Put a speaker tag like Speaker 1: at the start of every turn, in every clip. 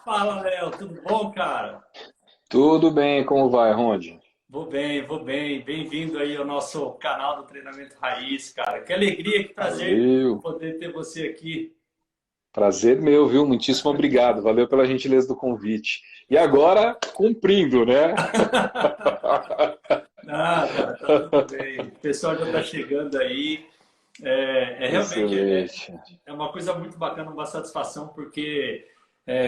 Speaker 1: Fala, Léo, tudo bom, cara?
Speaker 2: Tudo bem, como vai, Ronde?
Speaker 1: Vou bem, vou bem. Bem-vindo aí ao nosso canal do Treinamento Raiz, cara. Que alegria, que prazer
Speaker 2: Valeu.
Speaker 1: poder ter você aqui.
Speaker 2: Prazer meu, viu? Muitíssimo obrigado. Valeu pela gentileza do convite. E agora, cumprindo, né?
Speaker 1: Ah, cara, tá tudo bem. O pessoal já tá chegando aí. Realmente
Speaker 2: Excelente.
Speaker 1: é uma coisa muito bacana, uma satisfação, porque,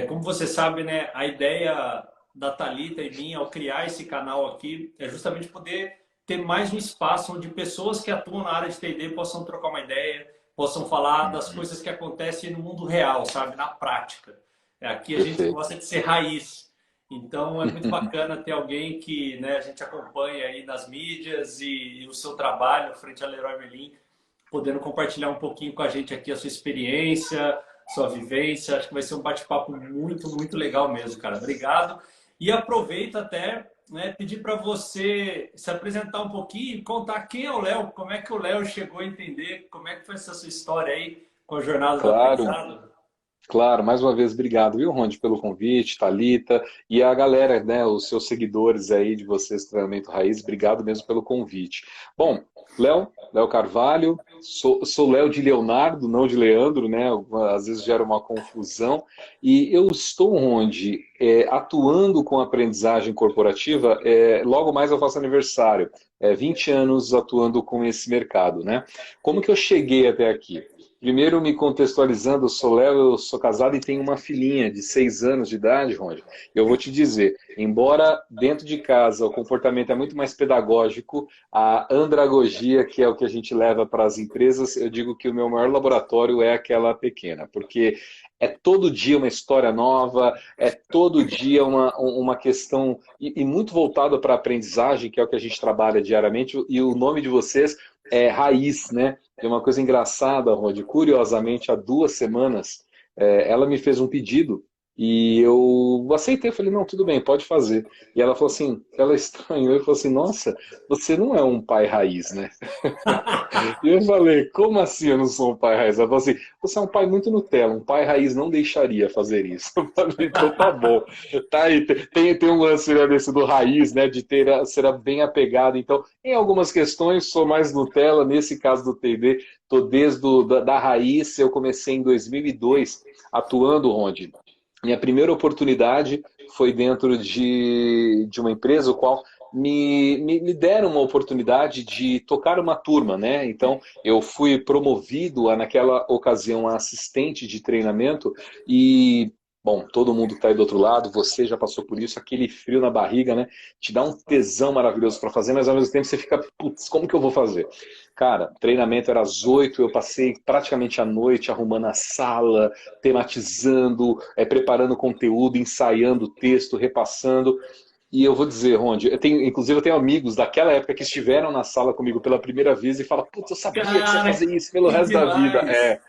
Speaker 1: como você sabe, né, a ideia da Thalita e minha ao criar esse canal aqui é justamente poder ter mais um espaço onde pessoas que atuam na área de T&D possam trocar uma ideia, possam falar das
Speaker 2: Uhum.
Speaker 1: coisas que acontecem no mundo real, sabe, na prática. Aqui a gente
Speaker 2: Perfeito.
Speaker 1: gosta de ser raiz. Então é muito bacana ter alguém que, né, a gente acompanha aí nas mídias e o seu trabalho frente a Leroy Merlin podendo compartilhar um pouquinho com a gente aqui a sua experiência, sua vivência. Acho que vai ser um bate-papo muito, muito legal mesmo, cara. Obrigado. E aproveito até, né, pedir para você se apresentar um pouquinho, contar quem é o Léo, como é que o Léo chegou a entender, como é que foi essa sua história aí com a jornada do
Speaker 2: Claro.
Speaker 1: aprendizado.
Speaker 2: Claro, mais uma vez, obrigado, viu, Ronde, pelo convite, Thalita, e a galera, né, os seus seguidores aí de vocês, Treinamento Raiz, obrigado mesmo pelo convite. Bom, Léo Carvalho, sou Léo de Leonardo, não de Leandro, né, às vezes gera uma confusão, e eu estou, Ronde, atuando com aprendizagem corporativa, logo mais eu faço aniversário, 20 anos atuando com esse mercado, né. Como que eu cheguei até aqui? Primeiro, me contextualizando, eu sou Léo, eu sou casado e tenho uma filhinha de 6 anos de idade, Rony. Eu vou te dizer, embora dentro de casa o comportamento é muito mais pedagógico, a andragogia, que é o que a gente leva para as empresas, eu digo que o meu maior laboratório é aquela pequena, porque é todo dia uma história nova, é todo dia uma questão, e muito voltada para a aprendizagem, que é o que a gente trabalha diariamente, e o nome de vocês é Raiz, né? Tem uma coisa engraçada, Rod. Curiosamente, há 2 semanas, ela me fez um pedido e eu aceitei. Falei, não, tudo bem, pode fazer. E ela falou assim, ela estranhou e falou assim, nossa, você não é um pai raiz, né? E eu falei, como assim eu não sou um pai raiz? Ela falou assim, você é um pai muito Nutella, um pai raiz não deixaria fazer isso. Eu falei, então tá bom. Tá aí, tem um lance, né, desse do raiz, né, de ser bem apegado. Então, em algumas questões, sou mais Nutella, nesse caso do TD, tô desde da raiz, eu comecei em 2002, atuando onde? Minha primeira oportunidade foi dentro de uma empresa, o qual me deram uma oportunidade de tocar uma turma, né? Então, eu fui promovido naquela ocasião a assistente de treinamento e, bom, todo mundo que está aí do outro lado, você já passou por isso, aquele frio na barriga, né? Te dá um tesão maravilhoso para fazer, mas ao mesmo tempo você fica, putz, como que eu vou fazer? Cara, treinamento era às 8, eu passei praticamente a noite arrumando a sala, tematizando, preparando conteúdo, ensaiando o texto, repassando. E eu vou dizer, Ronde, inclusive eu tenho amigos daquela época que estiveram na sala comigo pela primeira vez e falam, putz, eu sabia que você ia
Speaker 1: Cara,
Speaker 2: fazer isso pelo
Speaker 1: que
Speaker 2: resto da vida.
Speaker 1: demais!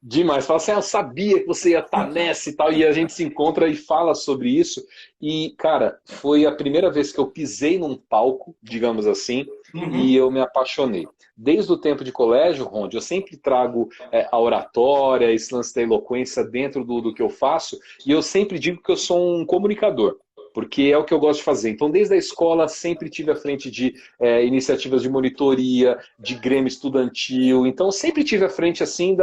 Speaker 2: Demais. Fala assim, eu sabia que você ia estar nessa e tal. E a gente se encontra e fala sobre isso. E, cara, foi a primeira vez que eu pisei num palco, digamos assim, e
Speaker 1: Uhum.
Speaker 2: eu me apaixonei. Desde o tempo de colégio, Ronde, eu sempre trago a oratória, esse lance da eloquência dentro do que eu faço, e eu sempre digo que eu sou um comunicador. Porque é o que eu gosto de fazer. Então, desde a escola, sempre tive à frente de iniciativas de monitoria, de grêmio estudantil. Então, sempre tive à frente assim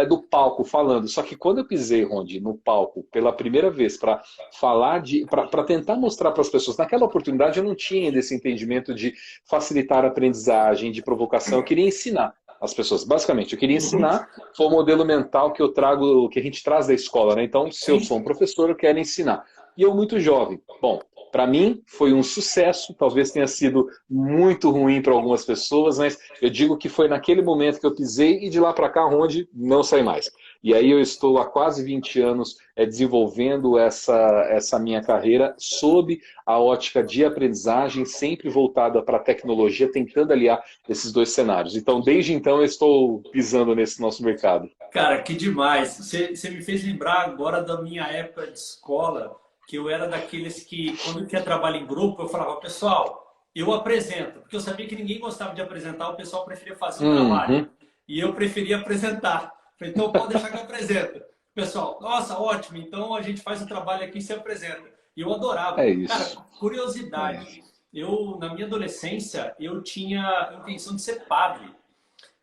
Speaker 2: do palco falando. Só que quando eu pisei, Rondi, no palco pela primeira vez para falar para tentar mostrar para as pessoas, naquela oportunidade eu não tinha ainda esse entendimento de facilitar a aprendizagem, de provocação, eu queria ensinar as pessoas. Basicamente, eu queria
Speaker 1: Uhum.
Speaker 2: ensinar, foi o modelo mental que eu trago, que a gente traz da escola, né? Então, se eu sou um
Speaker 1: Sim.
Speaker 2: professor, eu quero ensinar. E eu muito jovem. Bom, para mim foi um sucesso, talvez tenha sido muito ruim para algumas pessoas, mas eu digo que foi naquele momento que eu pisei e de lá para cá onde não saí mais. E aí eu estou há quase 20 anos desenvolvendo essa minha carreira sob a ótica de aprendizagem, sempre voltada para a tecnologia, tentando aliar esses dois cenários. Então, desde então, eu estou pisando nesse nosso mercado.
Speaker 1: Cara, que demais. Você me fez lembrar agora da minha época de escola, que eu era daqueles que, quando tinha trabalho em grupo, eu falava, pessoal, eu apresento, porque eu sabia que ninguém gostava de apresentar, o pessoal preferia fazer o trabalho.
Speaker 2: Uhum.
Speaker 1: E eu preferia apresentar. Falei, então pode deixar que eu apresento. pessoal, nossa, ótimo, então a gente faz o trabalho aqui e se apresenta. E eu adorava.
Speaker 2: É
Speaker 1: Cara,
Speaker 2: isso. É
Speaker 1: curiosidade.
Speaker 2: isso.
Speaker 1: Eu, na minha adolescência, eu tinha a intenção de ser padre.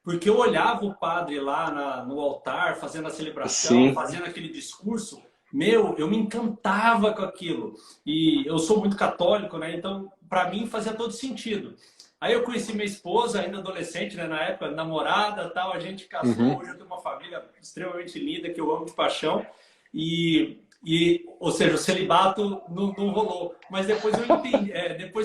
Speaker 1: Porque eu olhava o padre lá no altar, fazendo a celebração,
Speaker 2: Sim.
Speaker 1: fazendo aquele discurso, meu, eu me encantava com aquilo. E eu sou muito católico, né? Então, para mim, fazia todo sentido. Aí eu conheci minha esposa, ainda adolescente, né? Na época, namorada, tal, a gente casou.
Speaker 2: Uhum.
Speaker 1: Hoje eu tenho uma família extremamente linda, que eu amo de paixão. Ou seja, o celibato não rolou. Mas depois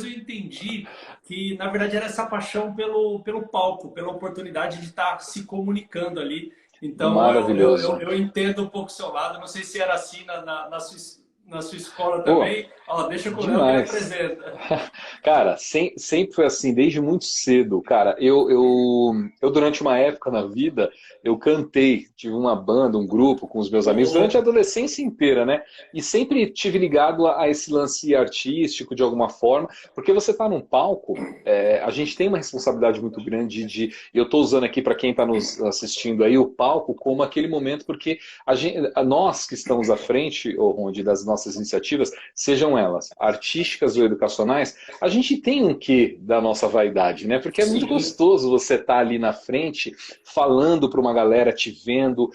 Speaker 1: eu entendi que, na verdade, era essa paixão pelo palco, pela oportunidade de estar se comunicando ali. Então,
Speaker 2: Maravilhoso.
Speaker 1: eu entendo um pouco o seu lado. Não sei se era assim na sua escola
Speaker 2: Pô,
Speaker 1: também. Ó, deixa com o Léo que ele
Speaker 2: demais.
Speaker 1: apresenta.
Speaker 2: Cara, sempre foi assim, desde muito cedo. Cara, eu durante uma época na vida, eu cantei, tive uma banda, um grupo com os meus amigos, durante a
Speaker 1: Oh,
Speaker 2: adolescência inteira, né? E sempre tive ligado a esse lance artístico de alguma forma, porque você tá num palco, a gente tem uma responsabilidade muito grande de. Eu estou usando aqui para quem está nos assistindo aí o palco como aquele momento, porque nós que estamos à frente, Ronde, das nossas iniciativas, sejam elas artísticas ou educacionais, a gente tem um quê da nossa vaidade, né? Porque é muito
Speaker 1: sim,
Speaker 2: gostoso você estar ali na frente, falando para uma galera, te vendo,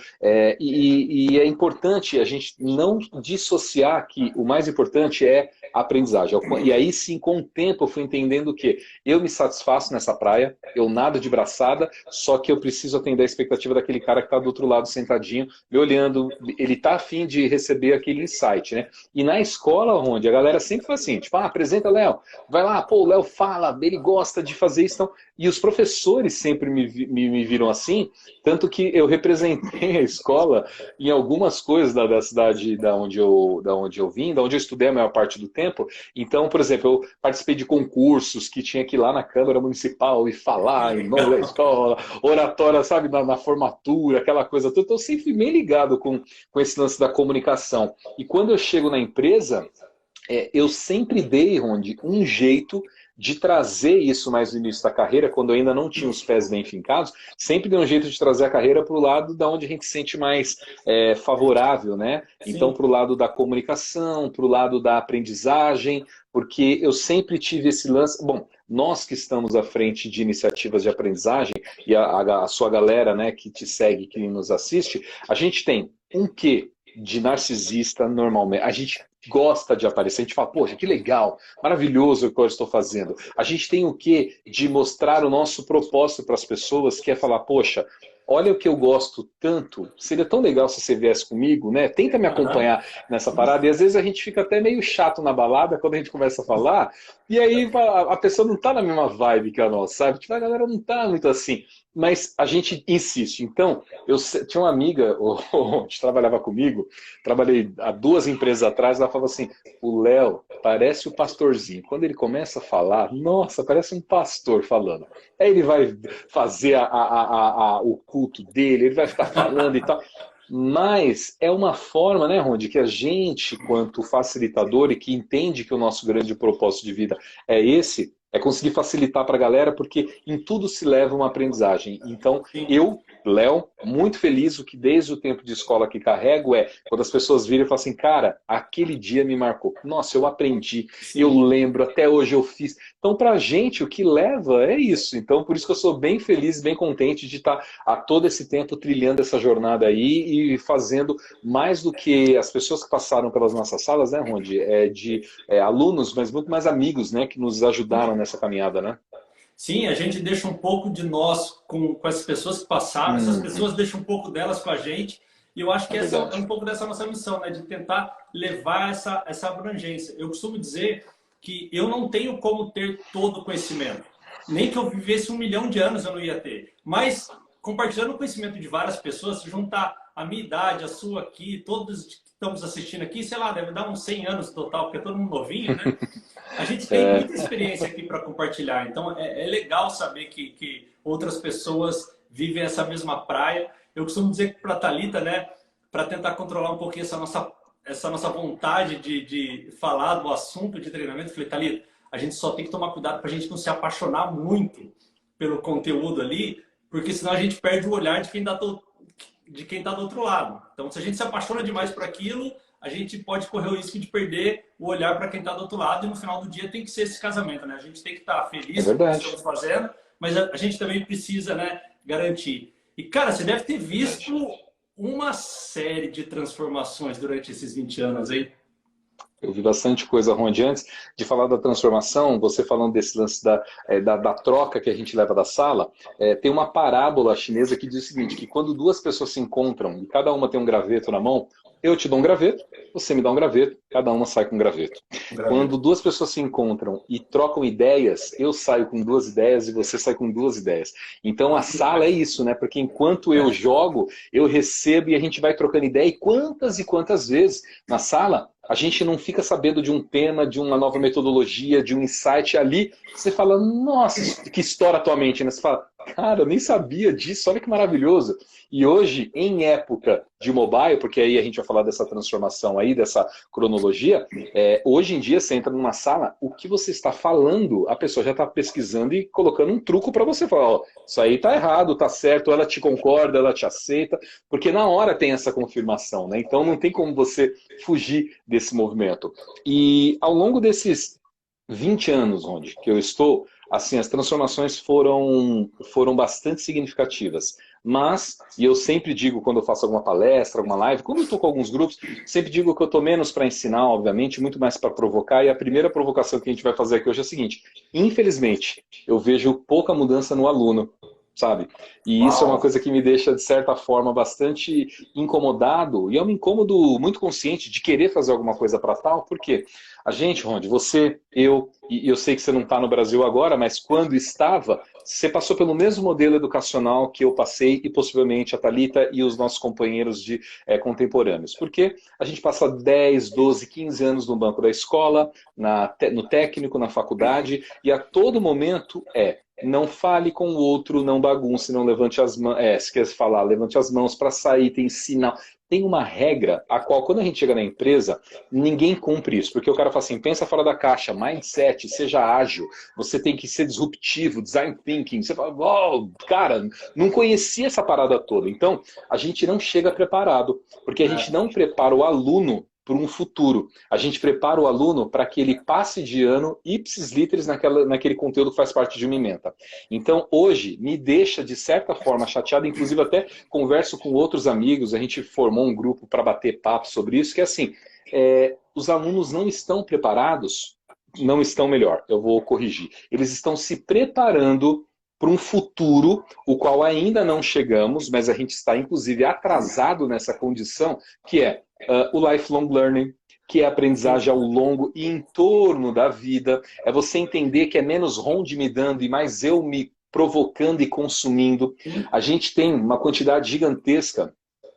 Speaker 2: e é importante a gente não dissociar que o mais importante é a aprendizagem. E aí sim, com o tempo, eu fui entendendo que eu me satisfaço nessa praia, eu nado de braçada, só que eu preciso atender a expectativa daquele cara que está do outro lado sentadinho, me olhando, ele está afim de receber aquele insight, né? E na escola, onde a galera sempre foi assim, tipo, apresenta Léo, vai lá, pô, o Léo fala, ele gosta de fazer isso. Então, e os professores sempre me viram assim, tanto que eu representei a escola em algumas coisas da cidade da onde eu vim, da onde eu estudei a maior parte do tempo. Então, por exemplo, eu participei de concursos que tinha que ir lá na Câmara Municipal e
Speaker 1: que
Speaker 2: falar em nome da
Speaker 1: legal.
Speaker 2: escola, oratória, sabe, na formatura, aquela coisa toda. Então, eu sempre fui bem ligado com esse lance da comunicação. E quando eu chego na empresa, eu sempre dei, Ronde, um jeito de trazer isso mais no início da carreira, quando eu ainda não tinha os pés bem fincados, sempre dei um jeito de trazer a carreira para o lado da onde a gente se sente mais favorável, né? Então,
Speaker 1: Sim,
Speaker 2: para o lado da comunicação, para o lado da aprendizagem, porque eu sempre tive esse lance. Bom, nós que estamos à frente de iniciativas de aprendizagem, e a sua galera, né, que te segue, que nos assiste, a gente tem um quê de narcisista normalmente. A gente gosta de aparecer, a gente fala, poxa, que legal, maravilhoso o que eu estou fazendo. A gente tem o que de mostrar o nosso propósito para as pessoas, que é falar, poxa, olha o que eu gosto tanto, seria tão legal se você viesse comigo, né? Tenta me
Speaker 1: aham,
Speaker 2: acompanhar nessa parada, e às vezes a gente fica até meio chato na balada quando a gente começa a falar, e aí a pessoa não tá na mesma vibe que a nossa, sabe? Tipo, a galera não tá muito assim, mas a gente insiste. Então, tinha uma amiga que trabalhava comigo, trabalhei há 2 empresas atrás, ela falava assim, o Léo parece o pastorzinho. Quando ele começa a falar, nossa, parece um pastor falando. Aí ele vai fazer o culto dele, ele vai ficar falando e tal. Mas é uma forma, né, Ronde, que a gente, quanto facilitador e que entende que o nosso grande propósito de vida é esse, é conseguir facilitar para a galera, porque em tudo se leva uma aprendizagem. Então,
Speaker 1: sim,
Speaker 2: eu, Léo, muito feliz, o que desde o tempo de escola que carrego é quando as pessoas viram e falam assim, cara, aquele dia me marcou. Nossa, eu aprendi, eu
Speaker 1: sim.
Speaker 2: lembro, até hoje eu fiz. Então, para a gente, o que leva é isso. Então, por isso que eu sou bem feliz, bem contente de estar a todo esse tempo trilhando essa jornada aí e fazendo mais do que as pessoas que passaram pelas nossas salas, né, Ronde? Alunos, mas muito mais amigos, né, que nos ajudaram nessa caminhada, né?
Speaker 1: Sim, a gente deixa um pouco de nós com as pessoas que passaram, essas
Speaker 2: Uhum,
Speaker 1: pessoas deixam um pouco delas com a gente, e eu acho
Speaker 2: é
Speaker 1: que essa é um
Speaker 2: verdade.
Speaker 1: pouco dessa nossa missão, né? De tentar levar essa abrangência. Eu costumo dizer que eu não tenho como ter todo o conhecimento. Nem que eu vivesse 1 milhão de anos eu não ia ter. Mas, compartilhando o conhecimento de várias pessoas, se juntar a minha idade, a sua aqui, todos que estamos assistindo aqui, sei lá, deve dar uns 100 anos no total, porque é todo mundo novinho, né? A gente tem
Speaker 2: É,
Speaker 1: muita experiência aqui para compartilhar, então é legal saber que outras pessoas vivem essa mesma praia. Eu costumo dizer para a Thalita, né, para tentar controlar um pouquinho essa nossa vontade de falar do assunto de treinamento, eu falei, Thalita, a gente só tem que tomar cuidado para a gente não se apaixonar muito pelo conteúdo ali, porque senão a gente perde o olhar de quem está de quem está do outro lado. Então, se a gente se apaixona demais por aquilo, a gente pode correr o risco de perder o olhar para quem está do outro lado, e no final do dia tem que ser esse casamento, né? A gente tem que estar
Speaker 2: É
Speaker 1: feliz com o que
Speaker 2: verdade.
Speaker 1: estamos fazendo, mas a gente também precisa, né, garantir. E, cara, você deve ter visto uma série de transformações durante esses 20 anos aí.
Speaker 2: Eu vi bastante coisa, Ronde. Antes de falar da transformação, você falando desse lance da troca que a gente leva da sala, tem uma parábola chinesa que diz o seguinte, que quando duas pessoas se encontram e cada uma tem um graveto na mão, eu te dou um graveto, você me dá um graveto, cada uma sai com um graveto. Quando duas pessoas se encontram e trocam ideias, eu saio com duas ideias e você sai com duas ideias. Então a sala é isso, né? Porque enquanto eu jogo, eu recebo e a gente vai trocando ideia. E quantas vezes na sala a gente não fica sabendo de um tema, de uma nova metodologia, de um insight ali. Você fala, nossa, que estoura a tua mente, né? Você fala, cara, eu nem sabia disso, olha que maravilhoso. E hoje, em época de mobile, porque aí a gente vai falar dessa transformação aí, dessa cronologia, hoje em dia você entra numa sala, o que você está falando, a pessoa já está pesquisando e colocando um truco para você falar, ó, isso aí tá errado, tá certo, ela te concorda, ela te aceita, porque na hora tem essa confirmação, né? Então não tem como você fugir desse movimento. E ao longo desses 20 anos, onde que eu estou, assim, as transformações foram bastante significativas. Mas, e eu sempre digo quando eu faço alguma palestra, alguma live, quando eu estou com alguns grupos, sempre digo que eu estou menos para ensinar, obviamente, muito mais para provocar. E a primeira provocação que a gente vai fazer aqui hoje é a seguinte: infelizmente, eu vejo pouca mudança no aluno, sabe? E isso é uma
Speaker 1: Uau!
Speaker 2: coisa que me deixa, de certa forma, bastante incomodado. E é um incômodo muito consciente de querer fazer alguma coisa para tal, porque a gente, Ronde, você, eu, e eu sei que você não está no Brasil agora, mas quando estava, você passou pelo mesmo modelo educacional que eu passei e possivelmente a Thalita e os nossos companheiros contemporâneos. Porque a gente passa 10, 12, 15 anos no banco da escola, no técnico, na faculdade, e a todo momento não fale com o outro, não bagunce, não levante as mãos. Se quer falar, levante as mãos para sair, tem sinal. Tem uma regra a qual, quando a gente chega na empresa, ninguém cumpre isso. Porque o cara fala assim, pensa fora da caixa, mindset, seja ágil, você tem que ser disruptivo, design thinking. Você fala, oh, cara, não conhecia essa parada toda. Então, a gente não chega preparado, porque a gente não prepara o aluno para um futuro. A gente prepara o aluno para que ele passe de ano ipsis literis naquele conteúdo que faz parte de uma ementa. Então, hoje, me deixa, de certa forma, chateado, inclusive até converso com outros amigos, a gente formou um grupo para bater papo sobre isso, que é assim, os alunos não estão preparados, não estão melhor, eu vou corrigir, eles estão se preparando para um futuro, o qual ainda não chegamos, mas a gente está, inclusive, atrasado nessa condição, que é o lifelong learning, que é a aprendizagem ao longo e em torno da vida. É você entender que é menos Ronde me dando e mais eu me provocando e consumindo. A gente tem uma quantidade gigantesca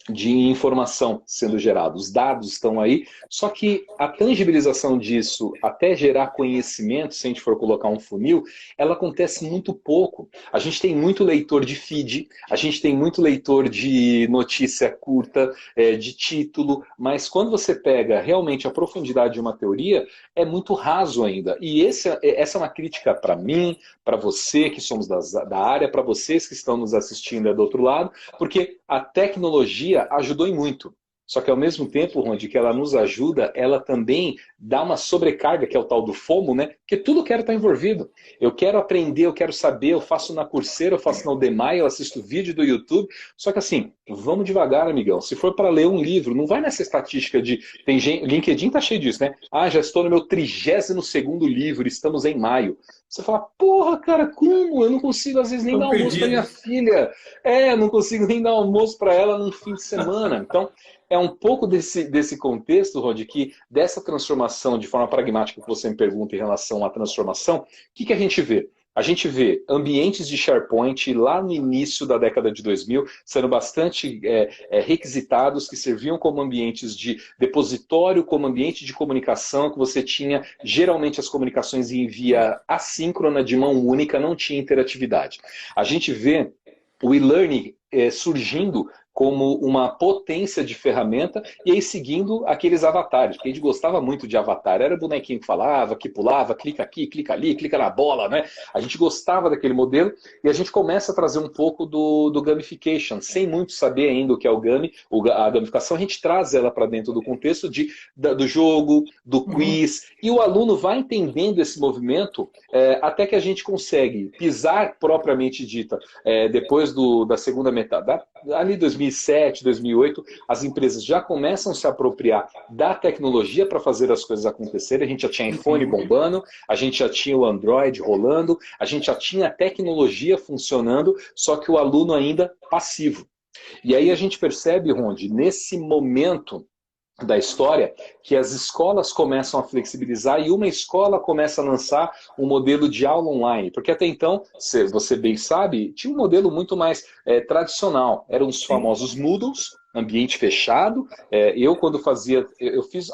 Speaker 2: de informação sendo gerada. Os dados estão aí, só que a tangibilização disso, até gerar conhecimento, se a gente for colocar um funil, ela acontece muito pouco. A gente tem muito leitor de feed, a gente tem muito leitor de notícia curta, de título, mas quando você pega realmente a profundidade de uma teoria, é muito raso ainda. E essa é uma crítica para mim, para você que somos da área, para vocês que estão nos assistindo do outro lado, porque a tecnologia ajudou em muito. Só que ao mesmo tempo, Ronde, que ela nos ajuda, ela também dá uma sobrecarga, que é o tal do FOMO, né? Porque tudo eu quero estar envolvido. Eu quero aprender, eu quero saber, eu faço na Coursera, eu faço na Udemy, eu assisto vídeo do YouTube. Só que assim, vamos devagar, amigão. Se for para ler um livro, não vai nessa estatística de... Tem gente, LinkedIn tá cheio disso, né? Ah, já estou no meu 32º livro, estamos em maio. Você fala, porra, cara, como? Eu não consigo, às vezes, nem dar
Speaker 1: Tô
Speaker 2: almoço para minha
Speaker 1: perdido.
Speaker 2: filha. Eu não consigo nem dar almoço para ela num fim de semana. Então, é um pouco desse contexto, Rod, que dessa transformação de forma pragmática que você me pergunta em relação à transformação, o que a gente vê? A gente vê ambientes de SharePoint lá no início da década de 2000 sendo bastante requisitados, que serviam como ambientes de depositório, como ambiente de comunicação, que você tinha geralmente as comunicações em via assíncrona, de mão única, não tinha interatividade. A gente vê o e-learning surgindo como uma potência de ferramenta, e aí seguindo aqueles avatares, porque a gente gostava muito de avatar, era bonequinho que falava, que pulava, clica aqui, clica ali, clica na bola, né? A gente gostava daquele modelo, e a gente começa a trazer um pouco do gamification, sem muito saber ainda o que é o Gami, a gamificação, a gente traz ela para dentro do contexto do jogo, do quiz, e o aluno vai entendendo esse movimento até que a gente consegue pisar propriamente dita, depois da segunda metade, ali 2007, 2008, as empresas já começam a se apropriar da tecnologia para fazer as coisas acontecerem. A gente já tinha iPhone bombando, a gente já tinha o Android rolando, a gente já tinha a tecnologia funcionando, só que o aluno ainda passivo. E aí a gente percebe, Rondi, nesse momento da história, que as escolas começam a flexibilizar e uma escola começa a lançar um modelo de aula online. Porque até então, você bem sabe, tinha um modelo muito mais tradicional. Eram os famosos Moodles, ambiente fechado. Eu, quando fazia... Eu fiz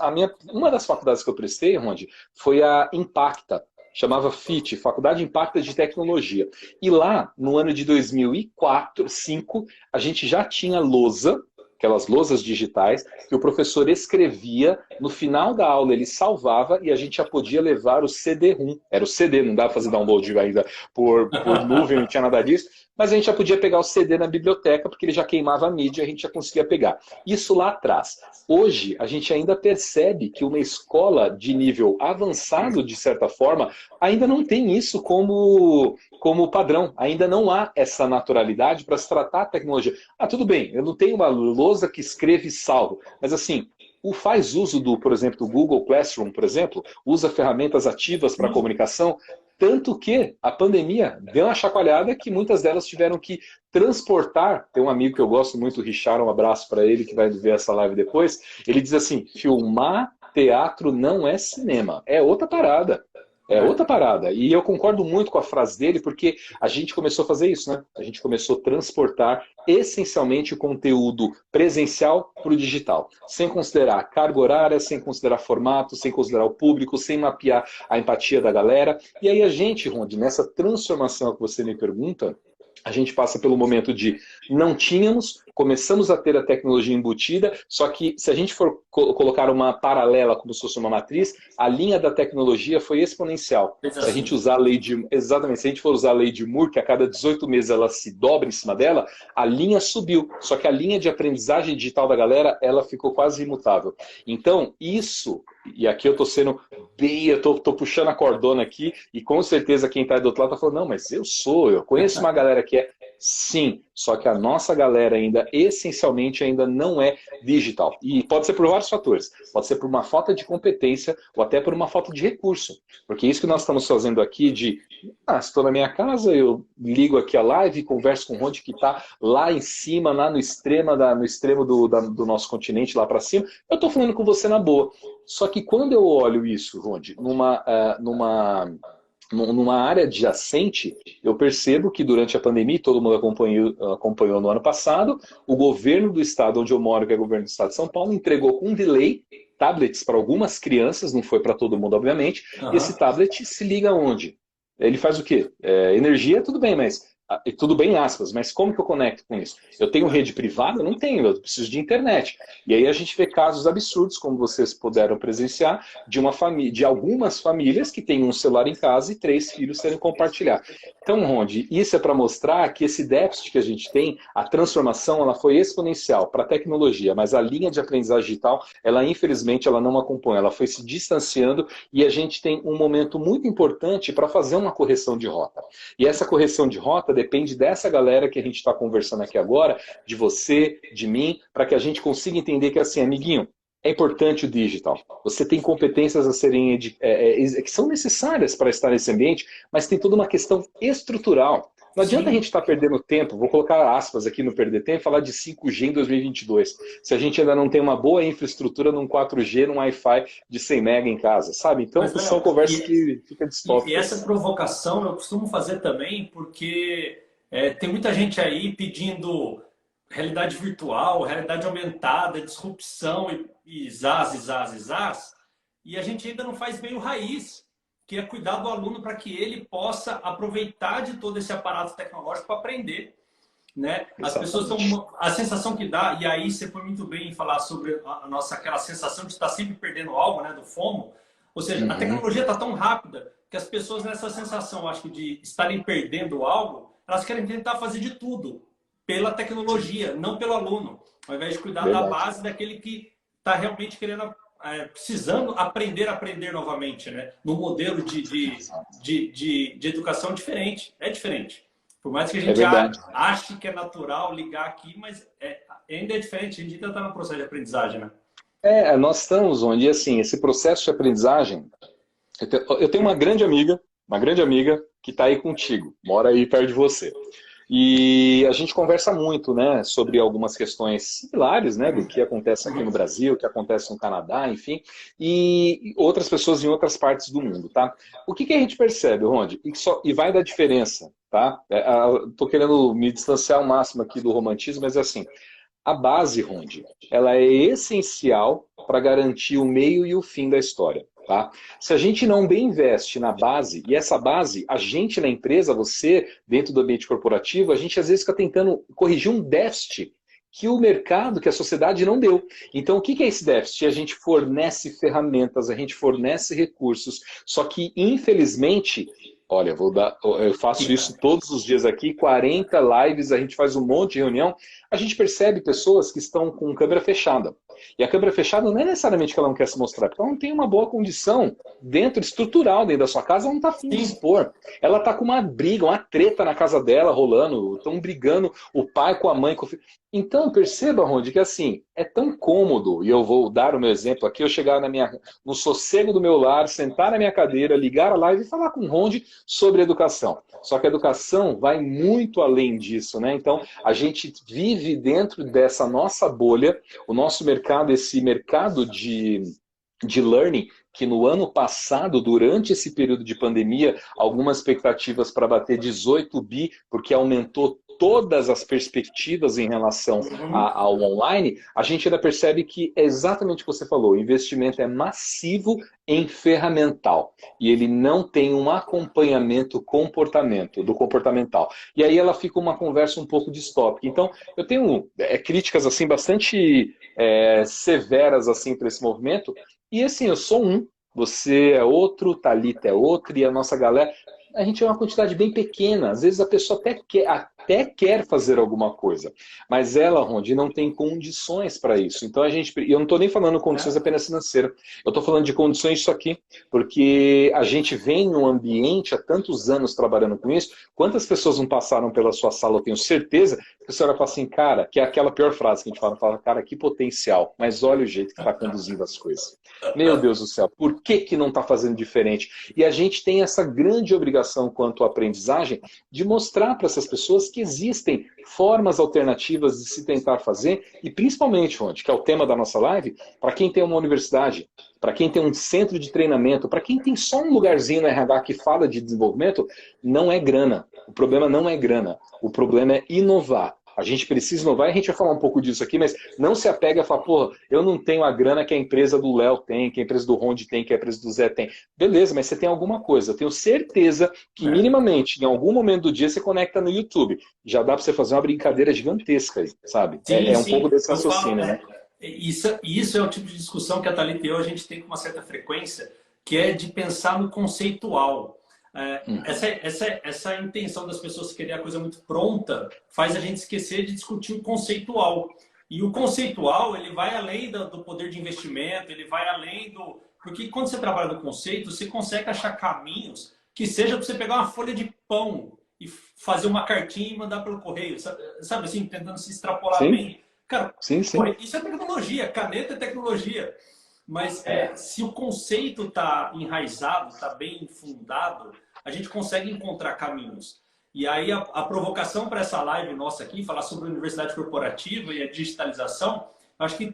Speaker 2: uma das faculdades que eu prestei, Rondi, foi a Impacta. Chamava FIT, Faculdade Impacta de Tecnologia. E lá, no ano de 2004, 2005, a gente já tinha lousa, aquelas lousas digitais, que o professor escrevia, no final da aula ele salvava e a gente já podia levar o CD-ROM. Era o CD, não dava para fazer download ainda por nuvem, não tinha nada disso, mas a gente já podia pegar o CD na biblioteca, porque ele já queimava a mídia e a gente já conseguia pegar. Isso lá atrás. Hoje, a gente ainda percebe que uma escola de nível avançado, de certa forma, ainda não tem isso como padrão. Ainda não há essa naturalidade para se tratar a tecnologia. Tudo bem, eu não tenho uma lousa que escreve e salvo, mas assim, faz uso por exemplo, do Google Classroom, por exemplo, usa ferramentas ativas para comunicação, tanto que a pandemia deu uma chacoalhada que muitas delas tiveram que transportar. Tem um amigo que eu gosto muito, o Richard, um abraço para ele, que vai ver essa live depois. Ele diz assim, filmar teatro não é cinema, é outra parada. É outra parada. E eu concordo muito com a frase dele, porque a gente começou a fazer isso, né? A gente começou a transportar essencialmente o conteúdo presencial para o digital, sem considerar carga horária, sem considerar formato, sem considerar o público, sem mapear a empatia da galera. E aí a gente, Rondi, nessa transformação que você me pergunta, a gente passa pelo momento de não tínhamos, começamos a ter a tecnologia embutida, só que se a gente for colocar uma paralela como se fosse uma matriz, a linha da tecnologia foi exponencial. Se a gente usar a lei de... Exatamente, se a gente for usar a lei de Moore, que a cada 18 meses ela se dobra em cima dela, a linha subiu. Só que a linha de aprendizagem digital da galera, ela ficou quase imutável. Então, isso... E aqui eu tô sendo bem, eu tô puxando a cordona aqui, e com certeza quem tá do outro lado tá falando, não, mas eu conheço uma galera que é, sim, só que a nossa galera ainda, essencialmente, ainda não é digital. E pode ser por vários fatores, pode ser por uma falta de competência, ou até por uma falta de recurso. Porque isso que nós estamos fazendo aqui de, estou na minha casa, eu ligo aqui a live, converso com o Rod que está lá em cima, lá no extremo do nosso continente, lá para cima, eu estou falando com você na boa. Só que quando eu olho isso, Rod, numa área adjacente, eu percebo que durante a pandemia, todo mundo acompanhou no ano passado, o governo do estado onde eu moro, que é o governo do estado de São Paulo, entregou com delay tablets para algumas crianças, não foi para todo mundo, obviamente, e esse tablet se liga onde? Ele faz o quê? Energia, tudo bem, mas... Tudo bem, aspas, mas como que eu conecto com isso? Eu tenho rede privada? Não tenho, eu preciso de internet. E aí a gente vê casos absurdos, como vocês puderam presenciar, de algumas famílias que têm um celular em casa e 3 filhos querem compartilhar. Então, Rondi, isso é para mostrar que esse déficit que a gente tem, a transformação, ela foi exponencial para a tecnologia, mas a linha de aprendizagem digital, ela infelizmente ela não acompanha, ela foi se distanciando e a gente tem um momento muito importante para fazer uma correção de rota. E essa correção de rota depende dessa galera que a gente está conversando aqui agora, de você, de mim, para que a gente consiga entender que assim, amiguinho, é importante o digital. Você tem competências a serem que são necessárias para estar nesse ambiente, mas tem toda uma questão estrutural. Não adianta a gente estar perdendo tempo, vou colocar aspas aqui no perder tempo, falar de 5G em 2022, se a gente ainda não tem uma boa infraestrutura num 4G, num Wi-Fi de 100 mega em casa, sabe? Então são conversas que ficam distópicas.
Speaker 1: E essa provocação eu costumo fazer também porque tem muita gente aí pedindo realidade virtual, realidade aumentada, disrupção e zaz, e a gente ainda não faz bem o raiz, que é cuidar do aluno para que ele possa aproveitar de todo esse aparato tecnológico para aprender. né? As pessoas
Speaker 2: Exatamente.
Speaker 1: estão... A sensação que dá, e aí você foi muito bem em falar sobre a nossa, aquela sensação de estar sempre perdendo algo, né? Do FOMO. Ou seja, a
Speaker 2: Uhum.
Speaker 1: tecnologia está tão rápida que as pessoas nessa sensação, acho que de estarem perdendo algo, elas querem tentar fazer de tudo pela tecnologia, não pelo aluno, ao invés de cuidar da
Speaker 2: Verdade.
Speaker 1: base daquele que está realmente querendo, precisando aprender a aprender novamente, né? No modelo de educação diferente. É diferente. Por mais que a
Speaker 2: É
Speaker 1: gente
Speaker 2: verdade.
Speaker 1: ache que é natural ligar aqui, mas ainda é diferente. A gente ainda está no processo de aprendizagem, né?
Speaker 2: Nós estamos onde, assim, esse processo de aprendizagem. Eu tenho uma grande amiga que está aí contigo, mora aí perto de você. E a gente conversa muito, né, sobre algumas questões similares, né, do que acontece aqui no Brasil, o que acontece no Canadá, enfim, e outras pessoas em outras partes do mundo, tá? O que que a gente percebe, Ronde? E vai dar diferença, tá? Tô querendo me distanciar ao máximo aqui do romantismo, mas assim, a base, Ronde, ela é essencial para garantir o meio e o fim da história. Tá? Se a gente não bem investe na base, e essa base, a gente na empresa, você, dentro do ambiente corporativo, a gente às vezes fica tentando corrigir um déficit que o mercado, que a sociedade não deu. Então, o que é esse déficit? A gente fornece ferramentas, a gente fornece recursos, só que, infelizmente, olha, eu faço isso todos os dias aqui, 40 lives, a gente faz um monte de reunião, a gente percebe pessoas que estão com câmera fechada. E a câmera fechada não é necessariamente que ela não quer se mostrar, porque ela não tem uma boa condição dentro, estrutural dentro da sua casa, ela não está afim de
Speaker 1: Sim,
Speaker 2: expor. Ela está com uma briga, uma treta na casa dela rolando, estão brigando o pai com a mãe, com o filho. Então, perceba, Ronde, que assim, é tão cômodo, e eu vou dar o meu exemplo aqui, eu chegar no sossego do meu lar, sentar na minha cadeira, ligar a live e falar com o Ronde sobre educação. Só que a educação vai muito além disso, né? Então, a gente vive dentro dessa nossa bolha, o nosso mercado, esse mercado de learning, que no ano passado, durante esse período de pandemia, algumas expectativas para bater 18 bi, porque aumentou todas as perspectivas em relação ao online, a gente ainda percebe que é exatamente o que você falou, o investimento é massivo em ferramental e ele não tem um acompanhamento do comportamental. E aí ela fica uma conversa um pouco distópica. Então, eu tenho críticas assim bastante severas assim para esse movimento. E assim, eu sou um, você é outro, Thalita é outro, e a nossa galera. A gente é uma quantidade bem pequena. Às vezes a pessoa até quer fazer alguma coisa, mas ela, Rondi, não tem condições para isso. Então eu não estou nem falando condições
Speaker 1: é.
Speaker 2: apenas financeiras. Eu estou falando de condições disso aqui, porque a gente vem num ambiente há tantos anos trabalhando com isso. Quantas pessoas não passaram pela sua sala? Eu tenho certeza que a senhora fala assim, cara, que é aquela pior frase que a gente fala, cara, que potencial, mas olha o jeito que está conduzindo as coisas. Meu Deus do céu, por que que não está fazendo diferente? E a gente tem essa grande obrigação quanto à aprendizagem de mostrar para essas pessoas que existem formas alternativas de se tentar fazer e principalmente, Ronde, que é o tema da nossa live, para quem tem uma universidade, para quem tem um centro de treinamento, para quem tem só um lugarzinho no RH que fala de desenvolvimento, não é grana. O problema não é grana, o problema é inovar. A gente precisa inovar e a gente vai falar um pouco disso aqui, mas não se apega a falar, porra, eu não tenho a grana que a empresa do Léo tem, que a empresa do Ronde tem, que a empresa do Zé tem. Beleza, mas você tem alguma coisa. Eu tenho certeza que minimamente, em algum momento do dia, você conecta no YouTube. Já dá para você fazer uma brincadeira gigantesca aí, sabe?
Speaker 1: Sim,
Speaker 2: É um pouco
Speaker 1: sim.
Speaker 2: desse
Speaker 1: Eu falo,
Speaker 2: raciocínio, né?
Speaker 1: isso é o tipo de discussão que a Thalita e eu a gente tem com uma certa frequência, que é de pensar no conceitual.
Speaker 2: Uhum.
Speaker 1: Essa intenção das pessoas querer a coisa muito pronta faz a gente esquecer de discutir o conceitual. E o conceitual, ele vai além do poder de investimento, ele vai além do... Porque quando você trabalha no conceito, você consegue achar caminhos que seja para você pegar uma folha de pão e fazer uma cartinha e mandar pelo correio, sabe assim, tentando se extrapolar
Speaker 2: Sim,
Speaker 1: bem. Cara,
Speaker 2: sim,
Speaker 1: pô,
Speaker 2: sim.
Speaker 1: isso é tecnologia, caneta é tecnologia. Mas
Speaker 2: É.
Speaker 1: se o conceito está enraizado, está bem fundado, a gente consegue encontrar caminhos. E aí a provocação para essa live nossa aqui, falar sobre a universidade corporativa e a digitalização, acho que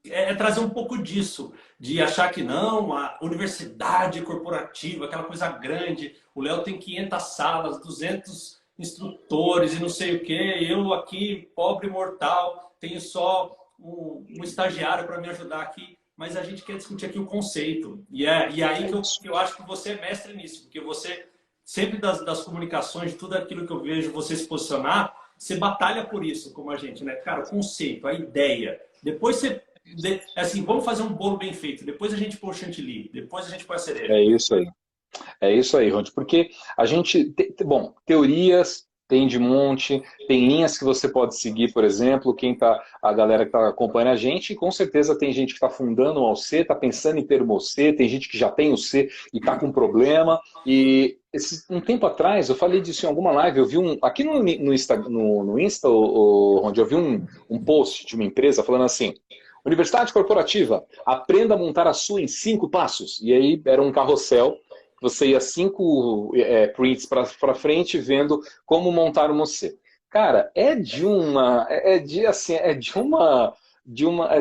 Speaker 1: é trazer um pouco disso, de achar que não, a universidade corporativa, aquela coisa grande, o Léo tem 500 salas, 200 instrutores e não sei o quê, eu aqui, pobre mortal, tenho só um estagiário para me ajudar aqui, mas a gente quer discutir aqui o conceito. E aí que eu acho que você é mestre nisso, porque você, sempre das comunicações, de tudo aquilo que eu vejo você se posicionar, você batalha por isso, como a gente, né? Cara, o conceito, a ideia. Depois você... Assim, vamos fazer um bolo bem feito. Depois a gente põe o chantilly. Depois a gente põe a cereja.
Speaker 2: É isso aí. É isso aí, Rod, porque a gente, bom, teorias tem de monte, tem linhas que você pode seguir, por exemplo, a galera que está acompanhando a gente, e com certeza tem gente que está fundando um OC, está pensando em ter um OC, tem gente que já tem o C e está com problema, e um tempo atrás, eu falei disso em alguma live, eu vi aqui no Insta, onde eu vi um post de uma empresa falando assim, Universidade Corporativa, aprenda a montar a sua em 5 passos, e aí era um carrossel, você ia 5 prints para frente vendo como montar uma OC. Cara, é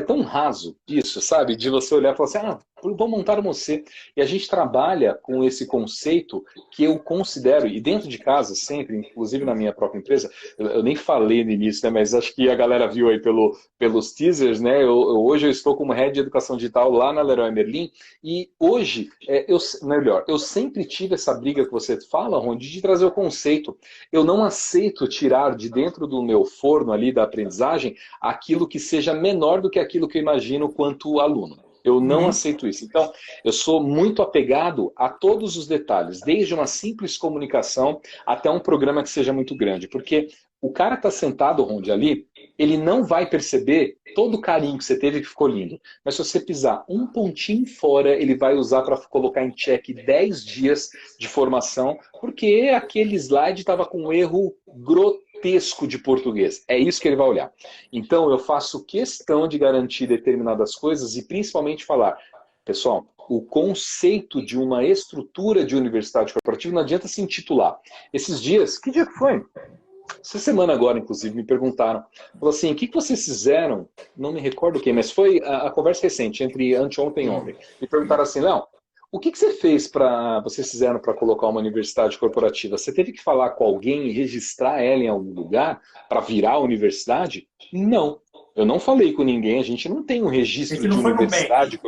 Speaker 2: tão raso isso, sabe? De você olhar e falar assim, vou montar uma OC. E a gente trabalha com esse conceito que eu considero, e dentro de casa sempre, inclusive na minha própria empresa, eu nem falei no início, né, mas acho que a galera viu aí pelos teasers, né? Hoje eu estou como Head de Educação Digital lá na Leroy Merlin, e hoje, eu sempre tive essa briga que você fala, Rondi, de trazer o conceito. Eu não aceito tirar de dentro do meu forno ali da aprendizagem aquilo que seja menor do que aquilo que eu imagino quanto aluno. Eu não aceito isso. Então, eu sou muito apegado a todos os detalhes, desde uma simples comunicação até um programa que seja muito grande. Porque o cara está sentado, Rondi, ali, ele não vai perceber todo o carinho que você teve que ficou lindo. Mas se você pisar um pontinho fora, ele vai usar para colocar em xeque 10 dias de formação, porque aquele slide estava com um erro grotesco de português. É isso que ele vai olhar. Então, eu faço questão de garantir determinadas coisas e principalmente falar, pessoal, o conceito de uma estrutura de universidade corporativa não adianta se intitular. Esses dias, que dia que foi? Essa semana agora, inclusive, me perguntaram. Falou assim, o que vocês fizeram? Não me recordo quem, mas foi a conversa recente, entre anteontem e ontem. Me perguntaram assim, Léo, o que você fez vocês fizeram para colocar uma universidade corporativa? Você teve que falar com alguém e registrar ela em algum lugar para virar a universidade? Não. Eu não falei com ninguém, a gente não tem um registro de universidade.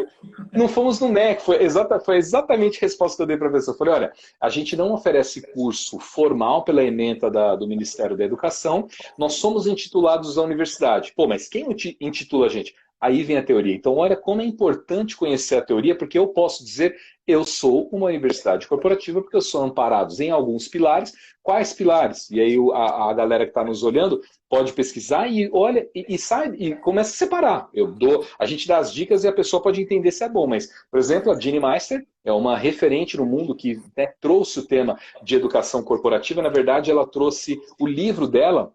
Speaker 2: Não fomos no MEC, foi exatamente a resposta que eu dei para a pessoa. Eu falei, olha, a gente não oferece curso formal pela ementa do Ministério da Educação, nós somos intitulados da universidade. Pô, mas quem intitula a gente? Aí vem a teoria. Então, olha como é importante conhecer a teoria, porque eu posso dizer, eu sou uma universidade corporativa, porque eu sou amparados em alguns pilares. Quais pilares? E aí a galera que está nos olhando pode pesquisar e olha e sai e começa a separar. A gente dá as dicas e a pessoa pode entender se é bom. Mas, por exemplo, a Jeanne Meister é uma referente no mundo que, né, trouxe o tema de educação corporativa. Na verdade, ela trouxe o livro dela,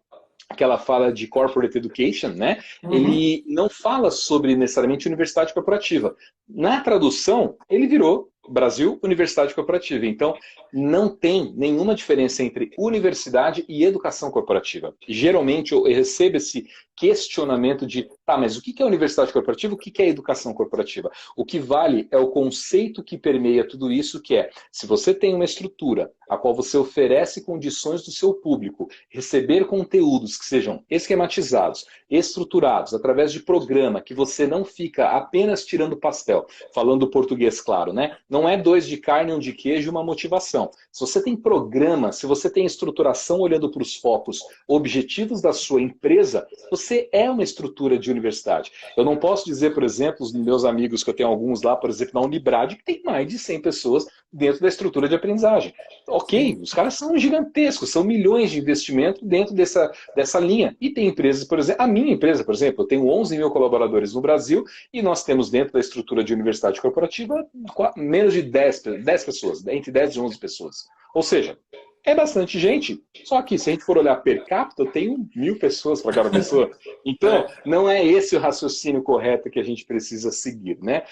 Speaker 2: que ela fala de corporate education, né? Ele não fala sobre necessariamente universidade corporativa. Na tradução, ele virou Brasil Universidade Corporativa. Então, não tem nenhuma diferença entre universidade e educação corporativa. Geralmente, eu recebo esse questionamento de, mas o que é universidade corporativa? O que é educação corporativa? O que vale é o conceito que permeia tudo isso, que é, se você tem uma estrutura a qual você oferece condições do seu público, receber conteúdos que sejam esquematizados, estruturados, através de programa, que você não fica apenas tirando pastel, falando português claro, né? Não é 2 de carne, 1 de queijo e uma motivação. Se você tem programa, se você tem estruturação olhando para os focos objetivos da sua empresa, você é uma estrutura de universidade. Eu não posso dizer, por exemplo, os meus amigos, que eu tenho alguns lá, por exemplo, na Unibrad, que tem mais de 100 pessoas dentro da estrutura de aprendizagem. Ok, os caras são gigantescos, são milhões de investimento dentro dessa linha. E tem empresas, por exemplo, a minha empresa, por exemplo, eu tenho 11 mil colaboradores no Brasil e nós temos dentro da estrutura de universidade corporativa menos de 10 pessoas, entre 10 e 11 pessoas. Ou seja, é bastante gente, só que se a gente for olhar per capita, eu tenho 1000 pessoas para cada pessoa. Então, não é esse o raciocínio correto que a gente precisa seguir, né?